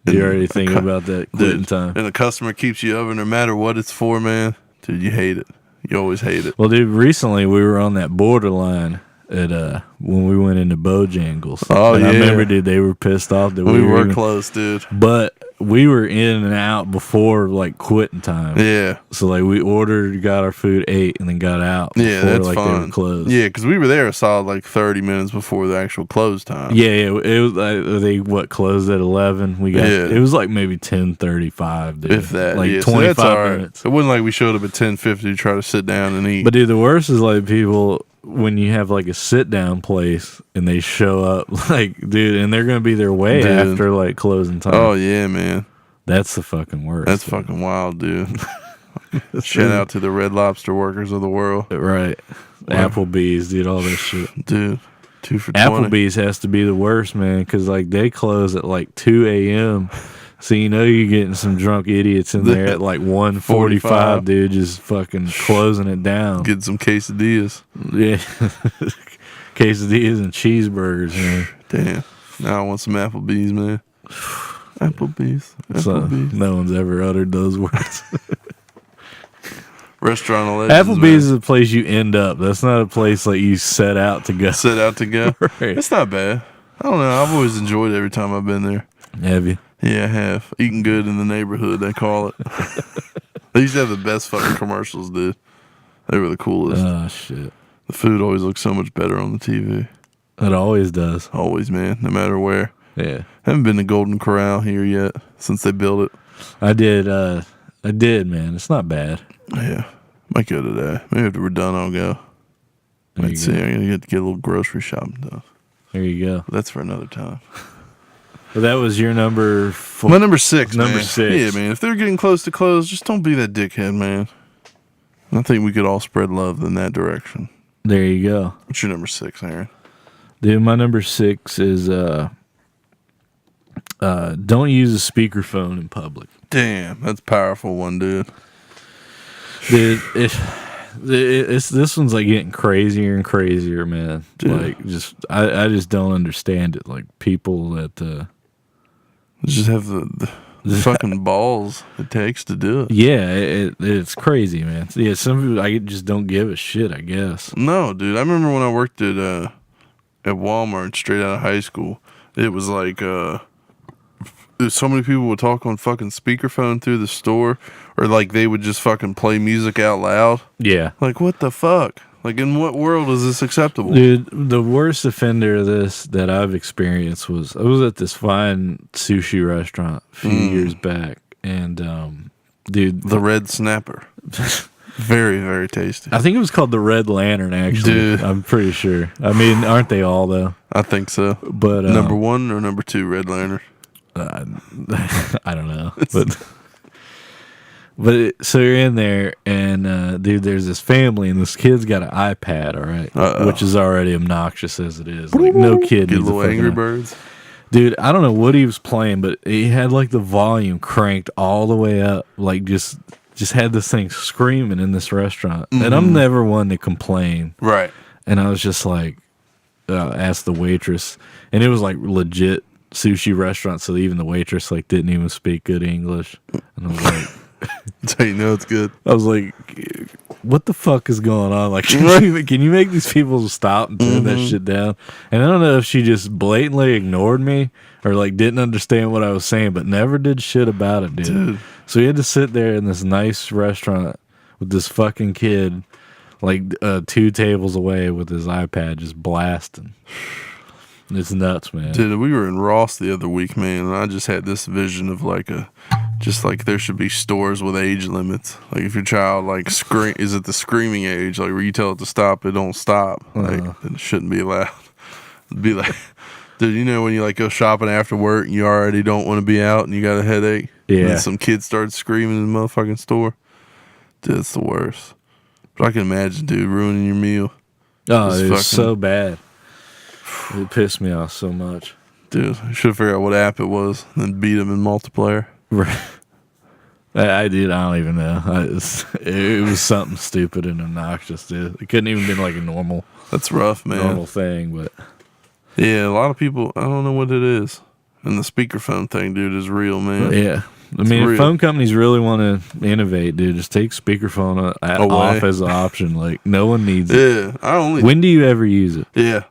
S1: You're already thinking about that quitting time.
S2: And the customer keeps you over no matter what it's for, man. Dude, you hate it. You always hate it.
S1: Well, dude, recently we were on that borderline at when we went into Bojangles.
S2: Oh,
S1: and
S2: yeah.
S1: I remember, dude, they were pissed off that
S2: we were close, dude.
S1: But we were in and out before like quitting time.
S2: Yeah.
S1: So like we ordered, got our food, ate, and then got out.
S2: Yeah,
S1: before,
S2: that's
S1: like,
S2: fine.
S1: They were closed.
S2: Yeah, because we were there a solid like 30 minutes before the actual close time.
S1: Yeah, it was they closed at 11. We got it was like maybe 10:35, dude.
S2: If that,
S1: like 25 minutes.
S2: It wasn't like we showed up at 10:50 to try to sit down and eat.
S1: But dude, the worst is like people when you have like a sit down place and they show up like, dude, and they're gonna be their way after like closing time.
S2: Oh yeah, man.
S1: That's the fucking worst.
S2: That's fucking wild, dude. Shout out to the Red Lobster workers of the world.
S1: Right. Wow. Applebee's, dude, all this shit.
S2: Dude. 2 for 20.
S1: Applebee's has to be the worst, man, because like they close at like 2 a.m. So you know you're getting some drunk idiots in there at like 1:45, dude, just fucking closing it down.
S2: Getting some quesadillas.
S1: Yeah. Quesadillas and cheeseburgers, man.
S2: Damn. Now I want some Applebee's, man. Applebee's.
S1: So, no one's ever uttered those words.
S2: Restaurant of legends.
S1: Applebee's is a place you end up. That's not a place like you set out to go.
S2: Set out to go?
S1: Right.
S2: It's not bad. I don't know. I've always enjoyed it every time I've been there.
S1: Have you?
S2: Yeah, I have. Eating good in the neighborhood, they call it. They used to have the best fucking commercials, dude. They were the coolest.
S1: Oh, shit.
S2: The food always looks so much better on the TV.
S1: It always does.
S2: Always, man. No matter where.
S1: Yeah.
S2: Haven't been to Golden Corral here yet since they built it.
S1: I did, man. It's not bad.
S2: Yeah. Might go today. Maybe after we're done, I'll go. Let's see. I'm going to get a little grocery shopping done.
S1: There you go.
S2: That's for another time.
S1: Well, that was your number 4.
S2: My number 6,
S1: Number
S2: man.
S1: 6.
S2: Yeah, man. If they're getting close to close, just don't be that dickhead, man. I think we could all spread love in that direction.
S1: There you go.
S2: What's your number 6, Aaron?
S1: Dude, my number 6 is don't use a speakerphone in public.
S2: Damn, that's a powerful one, dude.
S1: Dude, it's this one's like getting crazier and crazier, man.
S2: Dude.
S1: Like, just I just don't understand it. Like people that
S2: Just have the fucking balls it takes to do it.
S1: yeah, it's crazy, man. Yeah, some people I just don't give a shit, I guess.
S2: No, dude. I remember when I worked at Walmart straight out of high school. It was like so many people would talk on fucking speakerphone through the store, or like they would just fucking play music out loud.
S1: Yeah.
S2: Like, what the fuck? Like, in what world is this acceptable?
S1: Dude, the worst offender of this that I've experienced was I was at this fine sushi restaurant a few years back, and dude,
S2: The Red Snapper. Very, very tasty.
S1: I think it was called the Red Lantern, actually.
S2: Dude.
S1: I'm pretty sure. I mean, aren't they all though?
S2: I think so.
S1: But
S2: Number 1 or number 2 Red Lantern?
S1: I don't know, so you're in there, and dude, there's this family, and this kid's got an iPad, all right, which is already obnoxious as it is. Like, no kid
S2: Get
S1: needs
S2: little
S1: a fucking
S2: Angry Birds.
S1: Dude, I don't know what he was playing, but he had like the volume cranked all the way up, like just had this thing screaming in this restaurant. And I'm never one to complain,
S2: Right.
S1: and I was just like, asked the waitress, and it was like legit sushi restaurant, so even the waitress like didn't even speak good English, and I was like,
S2: That's how you know it's good.
S1: I was like, what the fuck is going on? Like, can you make these people stop and turn that shit down? And I don't know if she just blatantly ignored me or like didn't understand what I was saying, but never did shit about it, dude. So we had to sit there in this nice restaurant with this fucking kid like 2 tables away with his iPad just blasting. It's nuts, man.
S2: Dude, we were in Ross the other week, man, and I just had this vision of like just like there should be stores with age limits. Like if your child like is at the screaming age, like where you tell it to stop, it don't stop. Like it shouldn't be allowed. It'd be like, dude, you know when you like go shopping after work and you already don't want to be out and you got a headache?
S1: Yeah.
S2: And then some kid starts screaming in the motherfucking store. Dude, it's the worst. But I can imagine, dude, ruining your meal.
S1: Oh, it was so bad. It pissed me off so much.
S2: Dude, I should have figured out what app it was and then beat him in multiplayer.
S1: Right. I did. I don't even know. It was something stupid and obnoxious, dude. It couldn't even been like a normal
S2: That's rough, man.
S1: normal thing, but
S2: Yeah, a lot of people, I don't know what it is. And the speakerphone thing, dude, is real, man.
S1: yeah. I mean, if phone companies really want to innovate, dude, just take speakerphone off as an option. Like, no one needs it.
S2: Yeah,
S1: When do you ever use it?
S2: Yeah.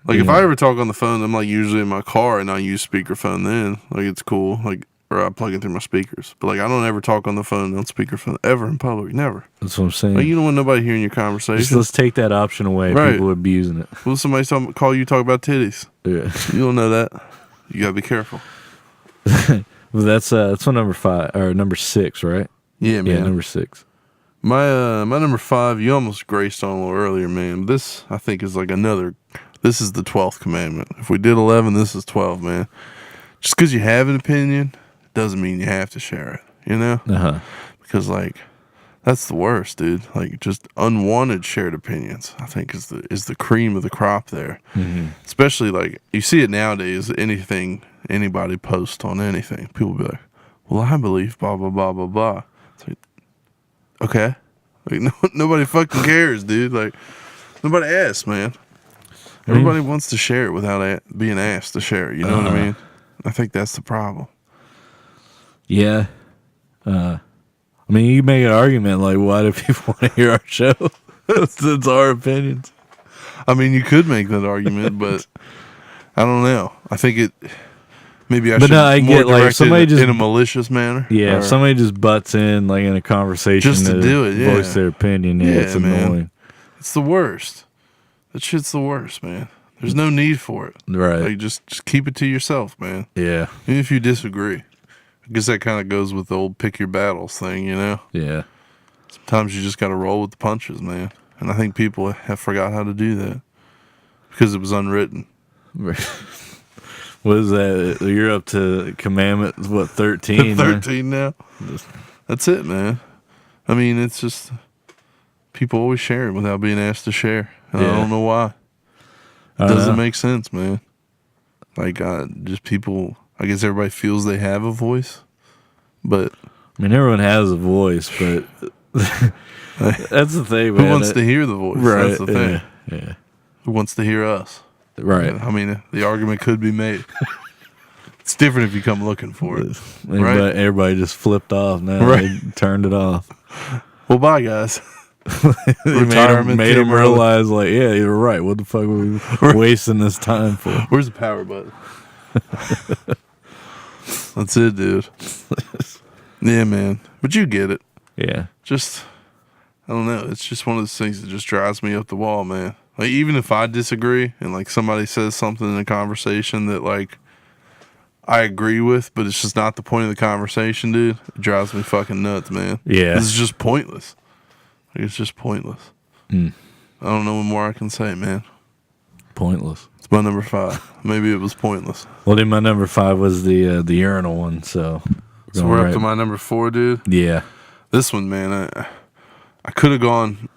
S2: Like, if I ever talk on the phone, I'm, like, usually in my car, and I use speakerphone then. Like, it's cool. Like, or I plug it through my speakers. But, like, I don't ever talk on the phone on speakerphone ever in public. Never.
S1: That's what I'm saying.
S2: Like, you don't want nobody hearing your conversation.
S1: Let's take that option away.
S2: Right.
S1: People are abusing it.
S2: Will somebody call you talk about titties?
S1: Yeah.
S2: You don't know that. You got to be careful.
S1: Well, that's what number 5 or number 6, right?
S2: Yeah, man.
S1: Yeah, number 6.
S2: My number 5, you almost graced on a little earlier, man. This, I think, is like this is the 12th commandment. If we did 11, this is 12, man. Just because you have an opinion doesn't mean you have to share it, you know?
S1: Uh-huh.
S2: Because, like, That's the worst, dude. Like just unwanted shared opinions, I think is the cream of the crop there. Especially like you see it nowadays. Anything anybody posts on anything, people be like, "Well, I believe blah blah blah blah blah." It's like, okay, like nobody fucking cares, dude. Like nobody asks, man. Everybody wants to share it without being asked to share it. You know what I mean? I think that's the problem.
S1: Yeah. I mean, you make an argument like, why do people want to hear our show? It's our opinions.
S2: I mean, you could make that argument, but I don't know. I think it. Maybe I should.
S1: No, I
S2: more
S1: get like somebody just
S2: in a malicious manner.
S1: Yeah, if somebody just butts in like in a conversation
S2: just to do it,
S1: voice their opinion. Yeah, it's annoying.
S2: Man. It's the worst. That shit's the worst, man. There's no need for it.
S1: Right.
S2: Like just keep it to yourself, man.
S1: Yeah.
S2: Even if you disagree. I guess that kind of goes with the old pick your battles thing, you know?
S1: Yeah.
S2: Sometimes you just got to roll with the punches, man. And I think people have forgot how to do that because it was unwritten.
S1: What is that? You're up to commandment, 13?
S2: 13 now? That's it, man. I mean, it's just people always sharing without being asked to share. And I don't know why. It doesn't make sense, man. Like, just people... I guess everybody feels they have a voice, but
S1: I mean, everyone has a voice, but that's the thing, man.
S2: Who wants to hear the voice?
S1: Right,
S2: That's the thing.
S1: Yeah.
S2: Who wants to hear us?
S1: Right.
S2: I mean, the argument could be made. It's different if you come looking for it. Right?
S1: Everybody just flipped off now. Right. They turned it off.
S2: Well, bye, guys.
S1: Retirement made them realize, like, yeah, you're right. What the fuck are we wasting this time for?
S2: Where's the power button? That's it, dude. Yeah, man. But you get it.
S1: Yeah.
S2: Just, I don't know. It's just one of those things that just drives me up the wall, man. Like, even if I disagree and, like, somebody says something in a conversation that, like, I agree with, but it's just not the point of the conversation, dude, it drives me fucking nuts, man.
S1: Yeah.
S2: It's just pointless. Like, it's just pointless. I don't know what more I can say, man.
S1: Pointless.
S2: It's my number 5. Maybe it was pointless.
S1: Well, then my number 5 was the urinal one, so
S2: we're up to my number 4, dude.
S1: Yeah.
S2: This one, man, I could have gone.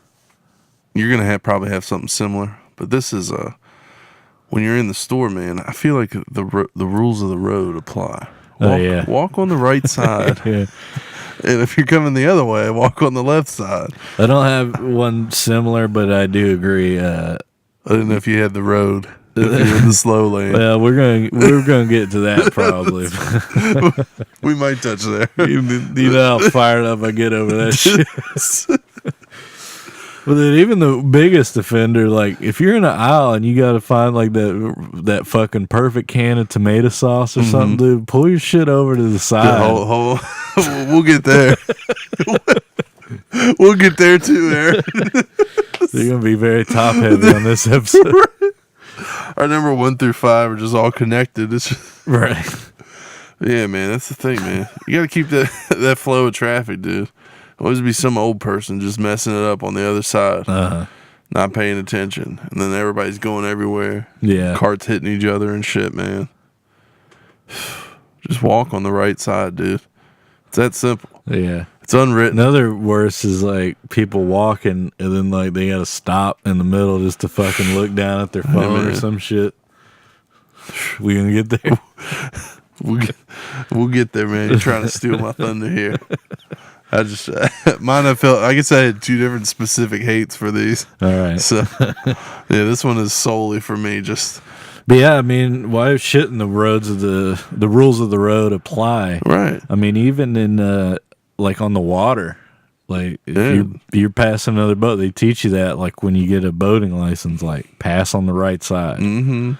S2: You're gonna probably have something similar, but this is when you're in the store, man. I feel like the rules of the road apply. Walk on the right side.
S1: Yeah.
S2: And if you're coming the other way, walk on the left side.
S1: I don't have one similar, but I do agree.
S2: I didn't know if you had the road. If you're in the slow lane.
S1: Well, we're gonna get to that probably.
S2: We might touch there.
S1: You know how fired up I get over that shit. But then even the biggest offender, like if you're in an aisle and you got to find like that fucking perfect can of tomato sauce or something, dude, pull your shit over to the side.
S2: We'll get there. We'll get there too, Aaron.
S1: You're gonna be very top heavy on this episode.
S2: Our number 1 through 5 are just all connected. It's just,
S1: right.
S2: Yeah, man, that's the thing, man. You got to keep that flow of traffic, dude. Always be some old person just messing it up on the other side, not paying attention, and then everybody's going everywhere.
S1: Yeah,
S2: carts hitting each other and shit, man. Just walk on the right side, dude. It's that simple.
S1: Yeah,
S2: it's unwritten.
S1: Another worse is like people walking and then like they gotta stop in the middle just to fucking look down at their phone or some shit. We gonna get there.
S2: We'll get there, man. You're trying to steal my thunder here. I just I guess I had 2 different specific hates for these.
S1: All right.
S2: So yeah, this one is solely for me.
S1: But yeah, I mean, why shouldn't the rules of the road apply?
S2: Right.
S1: I mean, even in like on the water, like if you're passing another boat, they teach you that like when you get a boating license, like pass on the right side.
S2: Mm-hmm.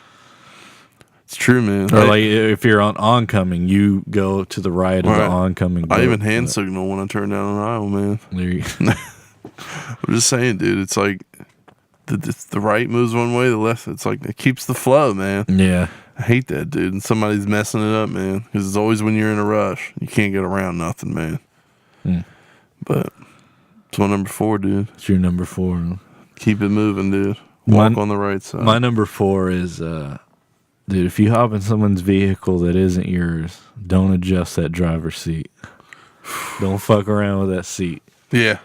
S2: It's true, man.
S1: Or like if you're on oncoming, you go to the right of the oncoming boat.
S2: I even hand signal when I turn down an aisle, man. I'm just saying, dude. It's like the right moves one way, the left. It's like it keeps the flow, man.
S1: Yeah.
S2: I hate that, dude. And somebody's messing it up, man. Because it's always when you're in a rush, you can't get around nothing, man. But it's my number 4, dude.
S1: It's your number 4.
S2: Keep it moving, dude. Walk on the right side.
S1: My number 4 is, dude, if you hop in someone's vehicle that isn't yours, don't adjust that driver's seat. Don't fuck around with that seat.
S2: Yeah.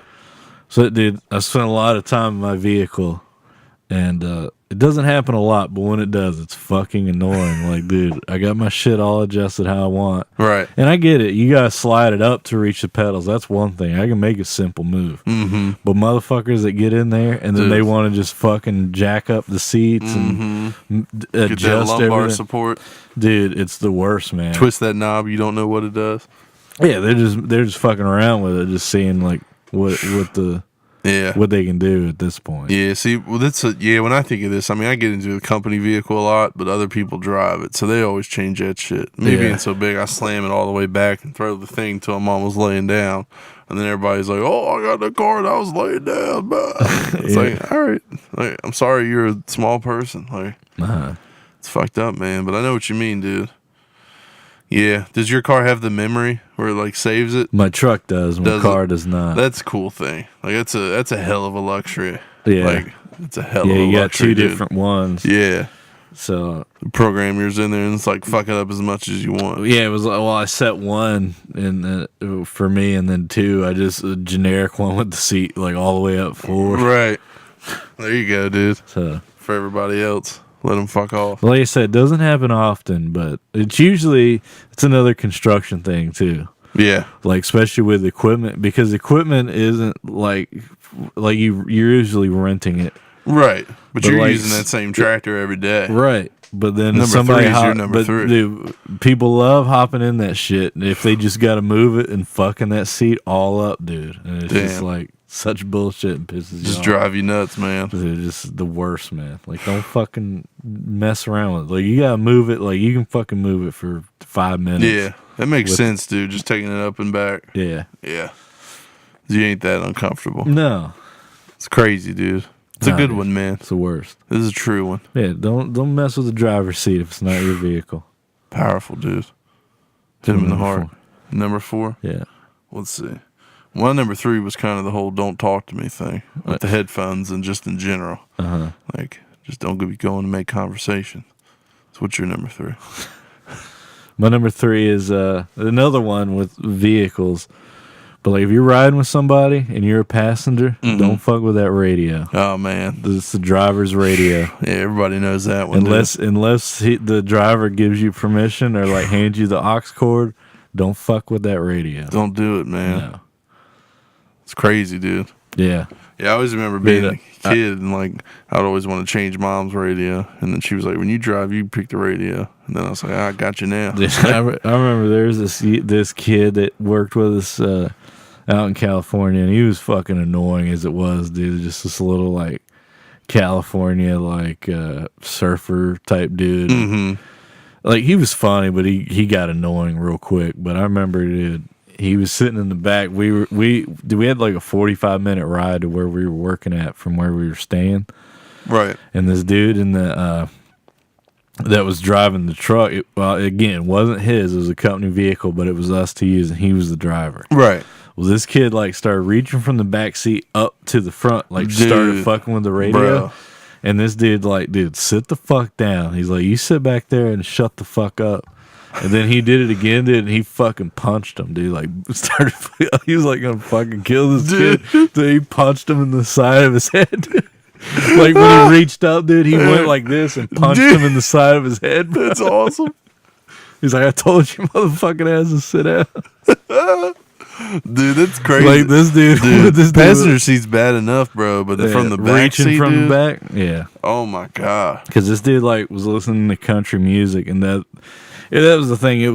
S1: So, dude, I spent a lot of time in my vehicle, and it doesn't happen a lot, but when it does, it's fucking annoying. Like, dude, I got my shit all adjusted how I want.
S2: Right.
S1: And I get it. You got to slide it up to reach the pedals. That's one thing. I can make a simple move.
S2: Mm-hmm.
S1: But motherfuckers that get in there and then
S2: Dude.
S1: they want to just fucking jack up the seats and
S2: Get that
S1: adjust
S2: lumbar
S1: everything.
S2: support.
S1: Dude, it's the worst, man.
S2: Twist that knob. You don't know what it does.
S1: Yeah, they're just fucking around with it, just seeing like what they can do at this point.
S2: Yeah, see, well, when I think of this, I mean, I get into the company vehicle a lot, but other people drive it, so they always change that shit. Me being so big, I slam it all the way back and throw the thing till I'm almost laying down, and then everybody's like, "Oh, I got the car and I was laying down." It's like, all right, like, I'm sorry, you're a small person. Like, it's fucked up, man. But I know what you mean, dude. Yeah. Does your car have the memory where it like saves it?
S1: My truck does. My car does not.
S2: That's a cool thing. Like that's a hell of a luxury.
S1: Yeah.
S2: Like it's a hell of a luxury.
S1: Yeah, you got two
S2: dude.
S1: different ones.
S2: Yeah.
S1: So
S2: program yours in there and it's like fuck it up as much as you want.
S1: Yeah, it was I set one for me, and then two, I just a generic one with the seat like all the way up forward.
S2: Right. There you go, dude.
S1: So
S2: for everybody else. Let them fuck off.
S1: Like I said, it doesn't happen often, but it's another construction thing too.
S2: Yeah.
S1: Like especially with equipment, because equipment isn't like you're usually renting it.
S2: Right. But you're
S1: like,
S2: using that same tractor every day.
S1: Right. But then
S2: number
S1: somebody
S2: 3 is your number 3.
S1: Dude, people love hopping in that shit. And if they just got to move it and fucking that seat all up, dude. And it's just like such bullshit and pisses you off.
S2: Just drive you nuts, man.
S1: It's just the worst, man. Like, don't fucking mess around with it. Like, you gotta move it. Like, you can fucking move it for 5 minutes.
S2: Yeah, that makes sense, dude. Just taking it up and back.
S1: Yeah.
S2: Yeah. You ain't that uncomfortable.
S1: No.
S2: It's crazy, dude. It's a good one, man.
S1: It's the worst.
S2: This is a true one.
S1: Yeah, don't mess with the driver's seat if it's not your vehicle.
S2: Powerful, dude. Hit him in the heart.
S1: 4.
S2: Number 4?
S1: Yeah.
S2: Let's see. Well, number 3 was kind of the whole don't talk to me thing with the headphones and just in general.
S1: Uh-huh.
S2: Like, just don't be going to make conversation. So what's your number 3?
S1: My number 3 is another one with vehicles. But like if you're riding with somebody and you're a passenger, don't fuck with that radio.
S2: Oh man,
S1: it's the driver's radio.
S2: Yeah, everybody knows that one.
S1: Unless the driver gives you permission or like hands you the aux cord, don't fuck with that radio.
S2: Don't do it, man.
S1: No.
S2: It's crazy, dude.
S1: Yeah.
S2: Yeah, I always remember being a kid and like I'd always want to change mom's radio, and then she was like, "When you drive, you pick the radio." And then I was like, "I got you now."
S1: I remember there's this kid that worked with us out in California, and he was fucking annoying as it was, dude. Just this little like California like surfer type dude.
S2: Mm-hmm.
S1: Like he was funny, but he got annoying real quick. But I remember, dude, he was sitting in the back. We had like a 45-minute ride to where we were working at from where we were staying.
S2: Right.
S1: And this dude in the that was driving the truck. It wasn't his. It was a company vehicle, but it was us to use, and he was the driver.
S2: Right.
S1: Well, this kid like started reaching from the back seat up to the front, like started fucking with the radio.
S2: Bro.
S1: And this dude like, dude, sit the fuck down. He's like, you sit back there and shut the fuck up. And then he did it again, dude, and he fucking punched him, dude. Like, he was like gonna fucking kill this kid. So he punched him in the side of his head. Like when he reached up, dude, he went like this and punched him in the side of his head. Bro.
S2: That's awesome.
S1: He's like, I told you, motherfucking ass, to sit down.
S2: Dude, that's crazy.
S1: Like this dude, this
S2: passenger seat's bad enough, bro. But from the back
S1: reaching
S2: seat,
S1: from
S2: dude,
S1: the back, yeah.
S2: Oh my god.
S1: Because this dude like was listening to country music, and that was the thing. It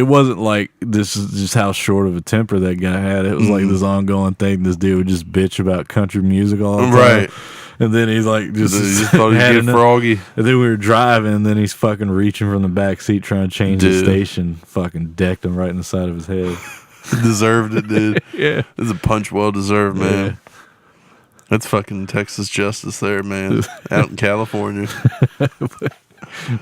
S1: wasn't like this is just how short of a temper that guy had. It was like this ongoing thing. This dude would just bitch about country music all the time.
S2: Right.
S1: And then he's like,
S2: He just thought he'd get froggy.
S1: And then we were driving, and then he's fucking reaching from the back seat trying to change the station. Fucking decked him right in the side of his head.
S2: Deserved it, dude.
S1: Yeah.
S2: This is a punch well deserved, man.
S1: Yeah.
S2: That's fucking Texas justice there, man. Out in California.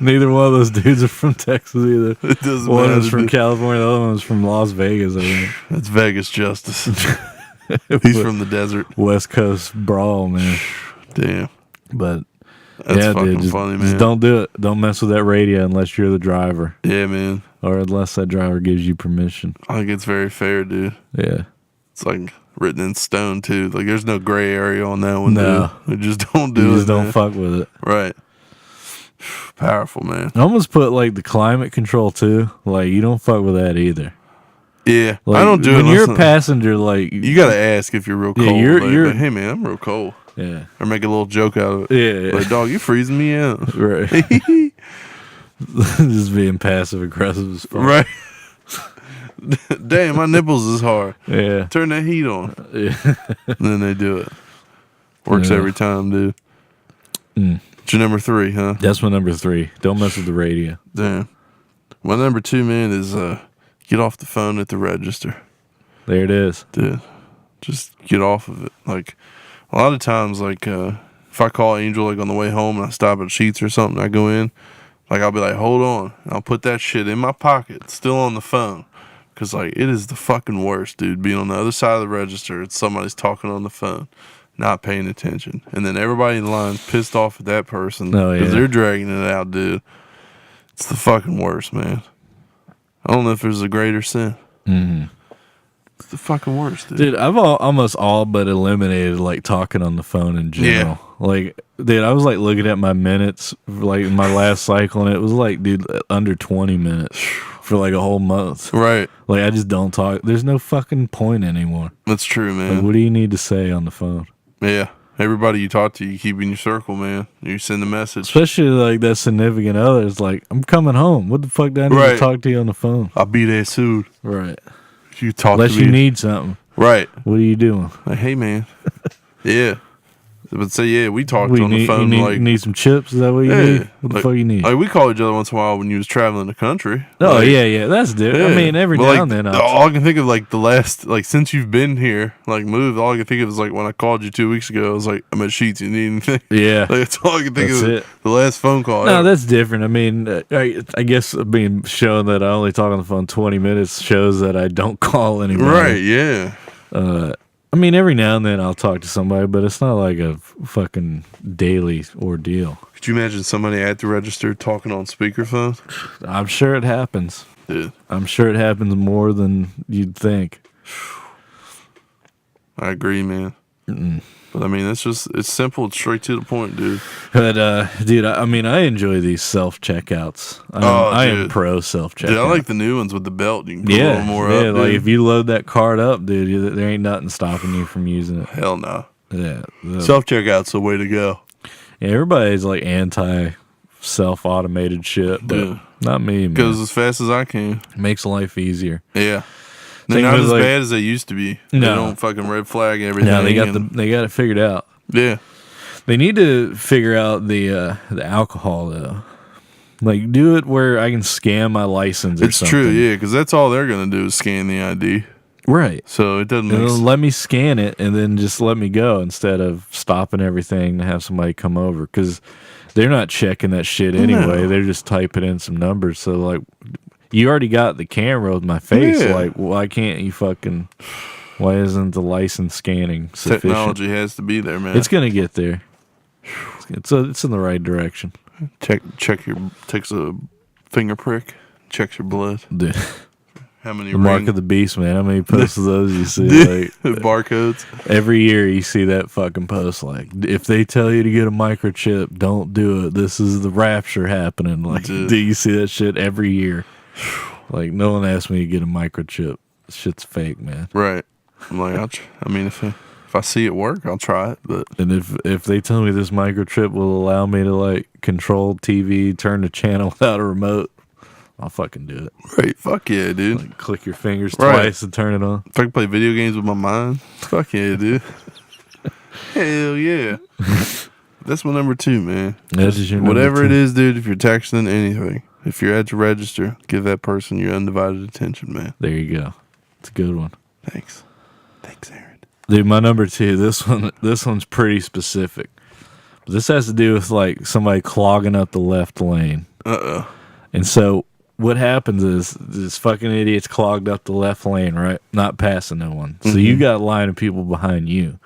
S1: Neither one of those dudes are from Texas either.
S2: It doesn't
S1: one
S2: matter.
S1: One is from California, the other one is from Las Vegas, I think.
S2: That's Vegas justice. He's from the desert.
S1: West Coast brawl, man.
S2: Damn.
S1: But
S2: that's fucking funny, man.
S1: Just don't do it. Don't mess with that radio unless you're the driver.
S2: Yeah, man.
S1: Or unless that driver gives you permission.
S2: I think it's very fair, dude.
S1: Yeah.
S2: It's like written in stone too. Like there's no gray area on that one.
S1: No.
S2: Dude. We just don't do
S1: You
S2: it.
S1: just don't
S2: man.
S1: fuck with it.
S2: Right. Powerful, man.
S1: I almost put like the climate control too. Like you don't fuck with that either.
S2: Yeah,
S1: Like,
S2: I don't do
S1: when
S2: it.
S1: you're
S2: unless
S1: a passenger. Like
S2: you gotta ask if you're real cold.
S1: Yeah, you're-
S2: like, hey man, I'm real cold.
S1: yeah,
S2: Or make a little joke out of it.
S1: yeah,
S2: Like, dog, you freezing me out.
S1: right. Just being passive aggressive as fuck.
S2: Right. Damn, my nipples is hard.
S1: Yeah.
S2: Turn that heat on.
S1: Yeah.
S2: And then they do it. Works
S1: Yeah.
S2: every time, dude.
S1: Mm.
S2: It's your number 3, huh?
S1: That's my number 3. Don't mess with the radio.
S2: Damn. My number 2, man, is get off the phone at the register.
S1: There it is.
S2: Dude, just get off of it. Like, a lot of times, like, if I call Angel, like, on the way home and I stop at Sheets or something, I go in, like, I'll be like, hold on. I'll put that shit in my pocket, still on the phone. Because, like, it is the fucking worst, dude. Being on the other side of the register, it's somebody's talking on the phone, not paying attention. And then everybody in line's pissed off at that person
S1: Oh,
S2: because
S1: yeah.
S2: they're dragging it out, dude. It's the fucking worst, man. I don't know if there's a greater sin.
S1: Mm-hmm.
S2: It's the fucking worst, dude.
S1: Dude, I've almost all but eliminated like talking on the phone in general. Like, dude, I was like looking at my minutes, like in my last cycle, and it was like, dude, under 20 minutes for like a whole month.
S2: Right.
S1: Like, I just don't talk. There's no fucking point anymore.
S2: That's true,
S1: Like,
S2: man.
S1: what do you need to say on the phone?
S2: Yeah. Everybody you talk to, you keep in your circle, man. You send a message.
S1: Especially like that significant other. It's like, I'm coming home. What the fuck do I need to
S2: Right.
S1: talk to you on the phone?
S2: I'll be there soon.
S1: Right.
S2: You talk
S1: Unless
S2: to me.
S1: you need something.
S2: Right.
S1: What are you doing?
S2: Like, hey, man. Yeah. But say, yeah, we talked
S1: What,
S2: on the phone.
S1: you need some chips? Is that what you
S2: Yeah.
S1: need? What the
S2: Like-
S1: fuck you need?
S2: Like, we call each other once in a while when you was traveling the country.
S1: Oh,
S2: Like,
S1: yeah, that's different. I
S2: yeah.
S1: mean, every
S2: But,
S1: now
S2: like,
S1: and then.
S2: all I can think of, like, the last, like, since you've been here, like, moved, all I can think of is, like, when I called you 2 weeks ago, I was like, I'm at Sheets, you need anything?
S1: Yeah.
S2: Like, that's all I can think
S1: That's
S2: of.
S1: it.
S2: The last phone call.
S1: No,
S2: ever.
S1: that's different. I mean, I guess being shown that I only talk on the phone 20 minutes shows that I don't call anybody.
S2: Right, yeah.
S1: I mean, every now and then I'll talk to somebody, but it's not like a fucking daily ordeal.
S2: Could you imagine somebody at the register talking on speakerphone?
S1: I'm sure it happens.
S2: Dude,
S1: I'm sure it happens more than you'd think.
S2: I agree, man. But I mean, it's simple. It's straight to the point, dude.
S1: But, dude, I mean, I enjoy these self-checkouts. I am
S2: dude.
S1: pro self-checkout.
S2: Dude, I like the new ones with the belt. You can put a little more
S1: yeah,
S2: up,
S1: like
S2: dude.
S1: if you load that card up, dude, there ain't nothing stopping you from using it.
S2: Hell no.
S1: Yeah,
S2: Self-checkout's the way to go.
S1: yeah, everybody's like anti self-automated shit, but
S2: Yeah.
S1: not me, man.
S2: Goes as fast as I can.
S1: Makes life easier.
S2: Yeah. They're
S1: Thing
S2: not
S1: is,
S2: as
S1: like-
S2: bad as they used to be. They
S1: No.
S2: don't fucking red flag everything.
S1: Yeah, they got
S2: and-
S1: they got it figured out.
S2: Yeah.
S1: They need to figure out the alcohol though. Like, do it where I can scan my license or
S2: It's
S1: something.
S2: true, yeah, because that's all they're going to do is scan the ID.
S1: Right.
S2: So it doesn't
S1: And
S2: make
S1: then
S2: sense.
S1: let me scan it and then just let me go instead of stopping everything to have somebody come over, because they're not checking that shit anyway.
S2: No.
S1: They're just typing in some numbers. So like, you already got the camera with my face.
S2: Yeah.
S1: Like, why can't you fucking? Why isn't the license scanning sufficient?
S2: Technology has to be there, man.
S1: It's gonna get there. It's in the right direction.
S2: Takes a finger prick, checks your blood.
S1: Dude,
S2: How many
S1: the mark of the beast, man. How many posts of those you see? Like,
S2: barcodes?
S1: every year you see that fucking post. Like, if they tell you to get a microchip, don't do it. This is the rapture happening. Like,
S2: Dude.
S1: do you see that shit every year? Like, no one asked me to get a microchip. Shit's fake, man.
S2: Right. I'm like, I mean, if I see it work, I'll try it. But
S1: And if they tell me this microchip will allow me to like control TV, turn the channel without a remote, I'll fucking do it.
S2: right, fuck yeah, dude.
S1: Like, click your fingers
S2: Right.
S1: twice and turn it on.
S2: If I can play video games with my mind, fuck yeah, dude. Hell yeah. That's my number 2, man.
S1: That's just your number
S2: Whatever it
S1: 2.
S2: is, dude, if you're texting anything, if you're at your register, give that person your undivided attention, man.
S1: There you go. It's a good one.
S2: Thanks. Thanks, Aaron.
S1: Dude, my number 2, this one's pretty specific. But this has to do with like somebody clogging up the left lane.
S2: Uh-oh.
S1: And so what happens is this fucking idiot's clogged up the left lane, right? Not passing no one. So you got a line of people behind you.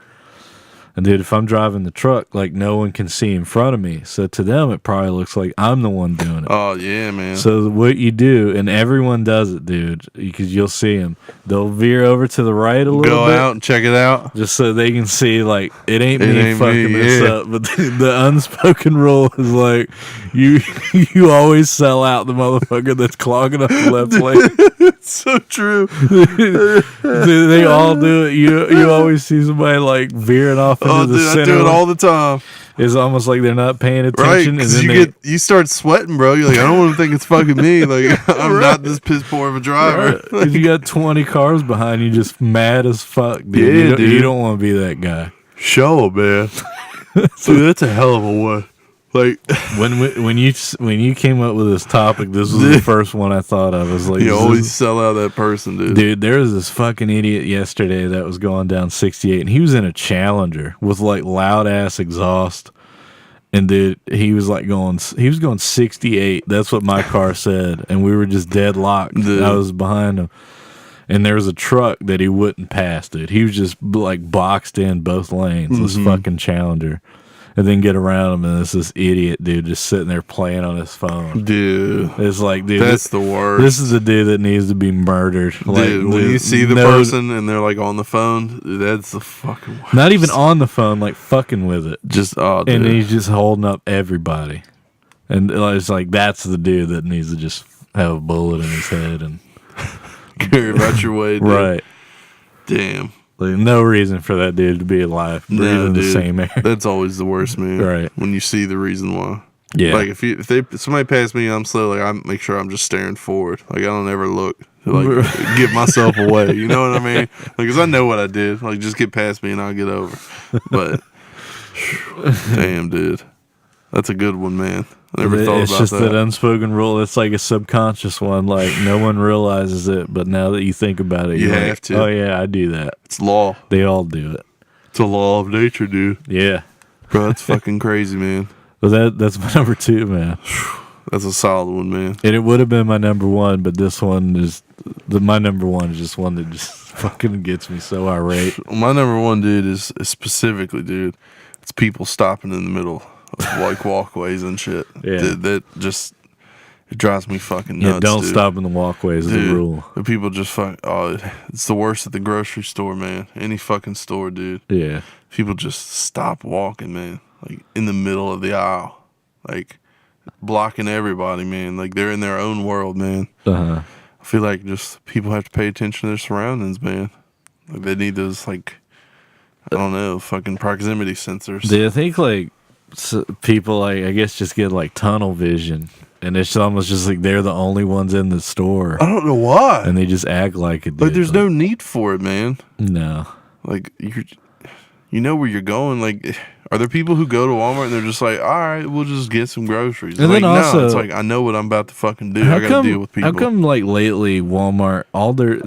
S1: And dude, if I'm driving the truck, like no one can see in front of me. So to them, it probably looks like I'm the one doing it.
S2: Oh yeah, man.
S1: So what you do, and everyone does it, dude, because you'll see them. They'll veer over to the right a little
S2: Go
S1: bit.
S2: out and check it out.
S1: Just so they can see, like, it ain't me
S2: ain't
S1: fucking
S2: me,
S1: this
S2: yeah.
S1: up. But the unspoken rule is like, you always sell out the motherfucker that's clogging up the left lane.
S2: It's so true.
S1: They all do it. You always see somebody like veering off into the center.
S2: I do it all the time.
S1: It's almost like they're not paying
S2: Right,
S1: attention.
S2: because you start sweating, bro. You're like, I don't want to think it's fucking me. Like, I'm not this piss poor of a driver.
S1: Right. Like, you got 20 cars behind you, just mad as fuck, dude.
S2: Yeah,
S1: You don't want to be that guy.
S2: Show 'em, man. Dude, that's a hell of a one. Like
S1: when you came up with this topic, this was the first one I thought of. I was like,
S2: you always sell out that person, dude.
S1: Dude, there was this fucking idiot yesterday that was going down 68, and he was in a Challenger with like loud ass exhaust. And dude, he was going 68. That's what my car said, and we were just deadlocked.
S2: Dude.
S1: I was behind him, and there was a truck that he wouldn't pass, dude. He was just like boxed in both lanes. This fucking Challenger. And then get around him, and it's this idiot dude just sitting there playing on his phone.
S2: Dude,
S1: It's like, dude,
S2: that's the worst.
S1: This is the dude that needs to be murdered.
S2: Dude, when you see the person and they're like on the phone, dude, that's the fucking worst.
S1: Not even on the phone, like fucking with it.
S2: Just dude.
S1: And he's just holding up everybody. And it's like, that's the dude that needs to just have a bullet in his head and
S2: care about your way, dude.
S1: right.
S2: Damn.
S1: Like, no reason for that dude to be alive, breathing the same air.
S2: That's always the worst, man.
S1: Right.
S2: When you see the reason why.
S1: Yeah.
S2: Like if somebody pass me and I'm slow, like I make sure I'm just staring forward. Like I don't ever look to like get myself away. You know what I mean? Like, because I know what I did. Like just get past me and I'll get over. But damn, dude, that's a good one, man. I never thought
S1: it's
S2: about
S1: just
S2: that.
S1: that unspoken rule. It's like a subconscious one. Like no one realizes it, but now that you think about it,
S2: You
S1: you're
S2: have
S1: like,
S2: to.
S1: oh yeah, I do that.
S2: It's law.
S1: They all do it.
S2: It's a law of nature, dude.
S1: Yeah.
S2: Bro, that's fucking crazy, man.
S1: But that's my number 2, man.
S2: That's a solid one, man.
S1: And it would have been my number 1, but this one is my number 1 is just one that just fucking gets me so irate.
S2: My number 1, dude, is specifically, dude, it's people stopping in the middle of like walkways and shit.
S1: Yeah.
S2: Dude, that just it drives me fucking nuts.
S1: Yeah, don't
S2: dude.
S1: stop in the walkways is
S2: Dude,
S1: the rule.
S2: the people just it's the worst at the grocery store, man. Any fucking store, dude.
S1: Yeah.
S2: People just stop walking, man. Like in the middle of the aisle. Like blocking everybody, man. Like they're in their own world, man.
S1: Uh-huh.
S2: I feel like just people have to pay attention to their surroundings, man. Like they need those, like, I don't know, fucking proximity sensors.
S1: Do you think like people, like, I guess, just get like tunnel vision, and it's almost just like they're the only ones in the store,
S2: I don't know why.
S1: and they just act like it.
S2: Like there's no need for it, man.
S1: No.
S2: Like you know where you're going. Like, are there people who go to Walmart and they're just like, all right, we'll just get some groceries?
S1: And
S2: like,
S1: then also,
S2: no, it's like I know what I'm about to fucking do. I got to deal with people.
S1: How come like lately Walmart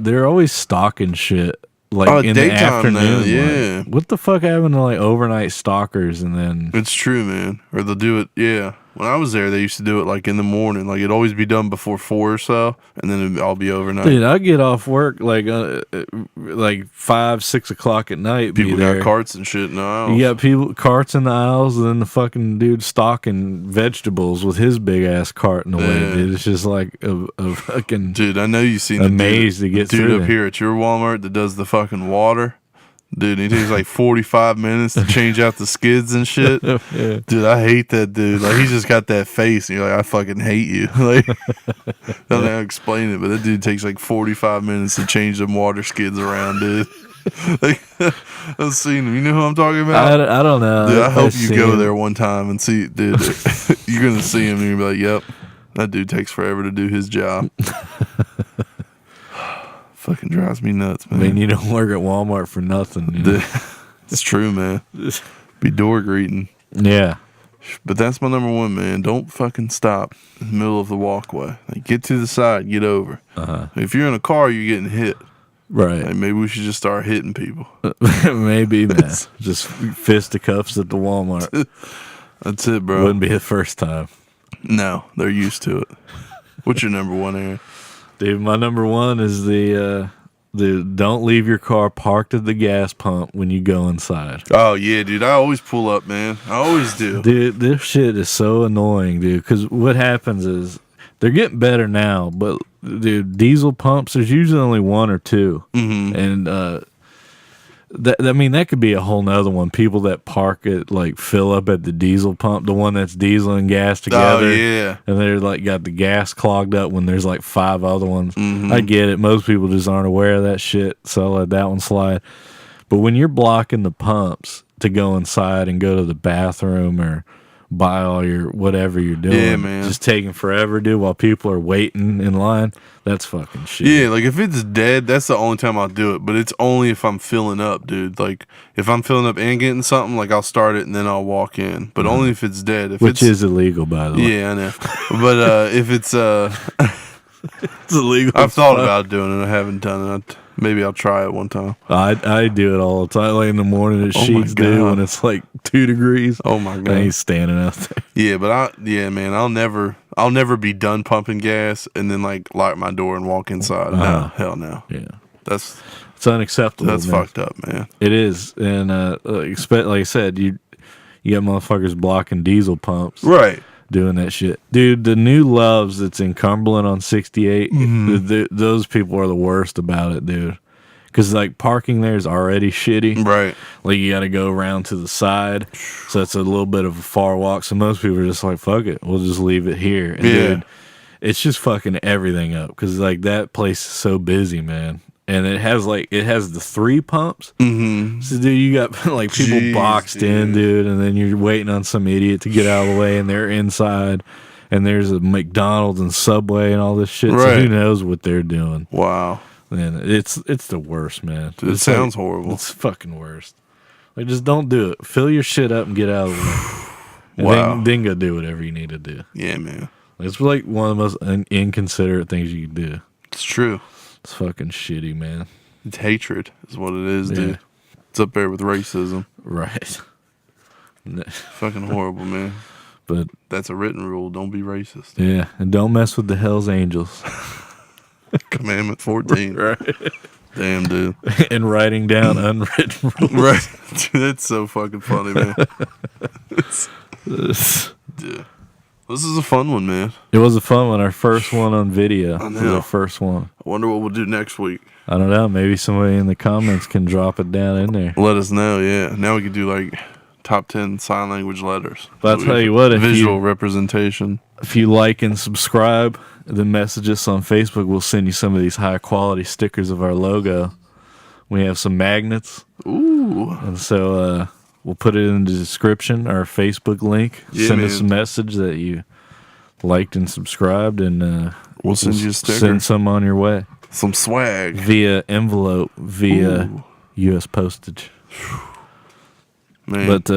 S1: they're always stocking shit like in the
S2: daytime now,
S1: afternoon?
S2: yeah.
S1: Like, what the fuck happened to like overnight stalkers and then
S2: It's true, man. Or they'll do it. Yeah. When I was there, they used to do it like in the morning. Like it'd always be done before 4 or so, and then it'd all be overnight.
S1: dude, I get off work like 5, 6 o'clock at night.
S2: People
S1: be there.
S2: got carts and shit in the aisles.
S1: You got carts in the aisles, and then the fucking dude stocking vegetables with his big ass cart in the way.
S2: Yeah.
S1: Dude. It's just like a fucking
S2: Dude, I know you've seen
S1: a
S2: the
S1: maze to get
S2: dude
S1: through
S2: up
S1: there.
S2: here at your Walmart that does the fucking water. Dude, he takes like 45 minutes to change out the skids and shit.
S1: Yeah.
S2: Dude, I hate that dude. Like, he's just got that face, and you're like, I fucking hate you. Like, I don't know how to explain it, but that dude takes like 45 minutes to change them water skids around, dude. Like, I've seen him. You know who I'm talking about?
S1: I don't know.
S2: Dude, I hope you
S1: seen
S2: go
S1: him.
S2: there one time and see, dude. You're gonna see him, and you're gonna be like, "Yep, that dude takes forever to do his job." Fucking drives me nuts,
S1: I
S2: man.
S1: mean, you don't work at Walmart for nothing. You know?
S2: It's true, man. Be door greeting.
S1: Yeah.
S2: But that's my number 1, man. Don't fucking stop in the middle of the walkway. Like, get to the side, get over.
S1: Uh-huh.
S2: If you're in a car, you're getting hit.
S1: Right.
S2: Like, maybe we should just start hitting people.
S1: Maybe, man. Just fisticuffs at the Walmart.
S2: That's it, bro.
S1: Wouldn't be the first time.
S2: No, they're used to it. What's your number 1, Aaron?
S1: Dude, my number 1 is the Dude, don't leave your car parked at the gas pump when you go inside.
S2: Oh yeah, dude. I always pull up, man. I always do.
S1: Dude, this shit is so annoying, dude. Because what happens is they're getting better now, but dude, diesel pumps, there's usually only one or two, and that could be a whole nother one. People that park it, like fill up at the diesel pump, the one that's diesel and gas together.
S2: Oh yeah,
S1: and they're like got the gas clogged up when there's like 5 other ones. I get it. Most people just aren't aware of that shit, so I'll let that one slide. But when you're blocking the pumps to go inside and go to the bathroom or buy all your whatever you're doing,
S2: yeah, man,
S1: just taking forever, dude, while people are waiting in line, that's fucking shit.
S2: Yeah, like if it's dead, that's the only time I'll do it. But it's only if I'm filling up, dude. Like if I'm filling up and getting something, like I'll start it and then I'll walk in. But only if it's dead.
S1: Which is illegal, by the way.
S2: Yeah, I know. But if it's
S1: it's illegal.
S2: I've thought about doing it. I haven't done it. Maybe I'll try it one time.
S1: I do it all the time. Like in the morning at Sheets, dude, when it's like 2 degrees.
S2: Oh my god,
S1: I ain't standing out there.
S2: Yeah, but man, I'll never be done pumping gas and then like lock my door and walk inside. No, hell no.
S1: Yeah,
S2: it's
S1: unacceptable.
S2: That's
S1: man.
S2: fucked up, man.
S1: It is, and like I said, you got motherfuckers blocking diesel pumps,
S2: right?
S1: Doing that shit, dude. The new Loves that's in Cumberland on 68, those people are the worst about it, dude. Because like parking there is already shitty,
S2: right?
S1: Like you got to go around to the side, so that's a little bit of a far walk. So most people are just like, "Fuck it, we'll just leave it here." And dude, it's just fucking everything up because like that place is so busy, man. And it has the 3 pumps. So dude, you got like people boxed in, dude, and then you're waiting on some idiot to get out of the way, and they're inside, and there's a McDonald's and Subway and all this shit.
S2: Right.
S1: So who knows what they're doing?
S2: Wow,
S1: man, it's the worst, man.
S2: Dude, it sounds horrible.
S1: It's fucking worst. Like just don't do it. Fill your shit up and get out of the way. And then go do whatever you need to do.
S2: Yeah, man.
S1: It's like one of the most inconsiderate things you can do.
S2: It's true.
S1: It's fucking shitty, man.
S2: It's hatred is what it is, dude. It's up there with racism.
S1: Right.
S2: Fucking horrible, man.
S1: But
S2: that's a written rule. Don't be racist.
S1: Yeah, and don't mess with the Hells Angels.
S2: Commandment 14.
S1: Right.
S2: Damn, dude.
S1: And writing down unwritten rules.
S2: Right. Dude, that's so fucking funny, man. Dude. This is a fun one, man.
S1: It was a fun one. Our first one on video.
S2: I know.
S1: It was our first one.
S2: I wonder what we'll do next week.
S1: I don't know. Maybe somebody in the comments can drop it down in there.
S2: Let us know, yeah. Now we can do like top 10 sign language letters.
S1: But I'll tell you what.
S2: Visual representation.
S1: If you like and subscribe, then message us on Facebook. We'll send you some of these high quality stickers of our logo. We have some magnets.
S2: Ooh.
S1: And so we'll put it in the description, our Facebook link.
S2: Yeah,
S1: send us a message that you liked and subscribed, and
S2: we'll send you a sticker.
S1: Send some on your way.
S2: Some swag.
S1: Via envelope, via U.S. postage.
S2: Man.
S1: But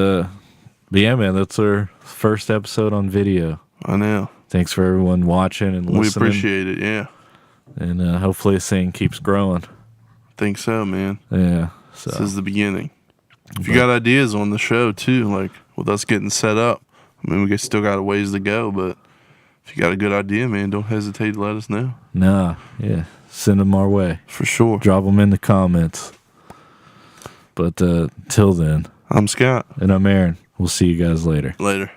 S1: yeah, man, that's our first episode on video.
S2: I know.
S1: Thanks for everyone watching and listening.
S2: We appreciate it, yeah.
S1: And hopefully this thing keeps growing.
S2: Think so, man.
S1: Yeah. So.
S2: This is the beginning. If you got ideas on the show, too, like with us getting set up, I mean, we still got a ways to go, but if you got a good idea, man, don't hesitate to let us know.
S1: Nah, yeah. Send them our way.
S2: For sure.
S1: Drop them in the comments. But till then.
S2: I'm Scott.
S1: And I'm Aaron. We'll see you guys later.
S2: Later.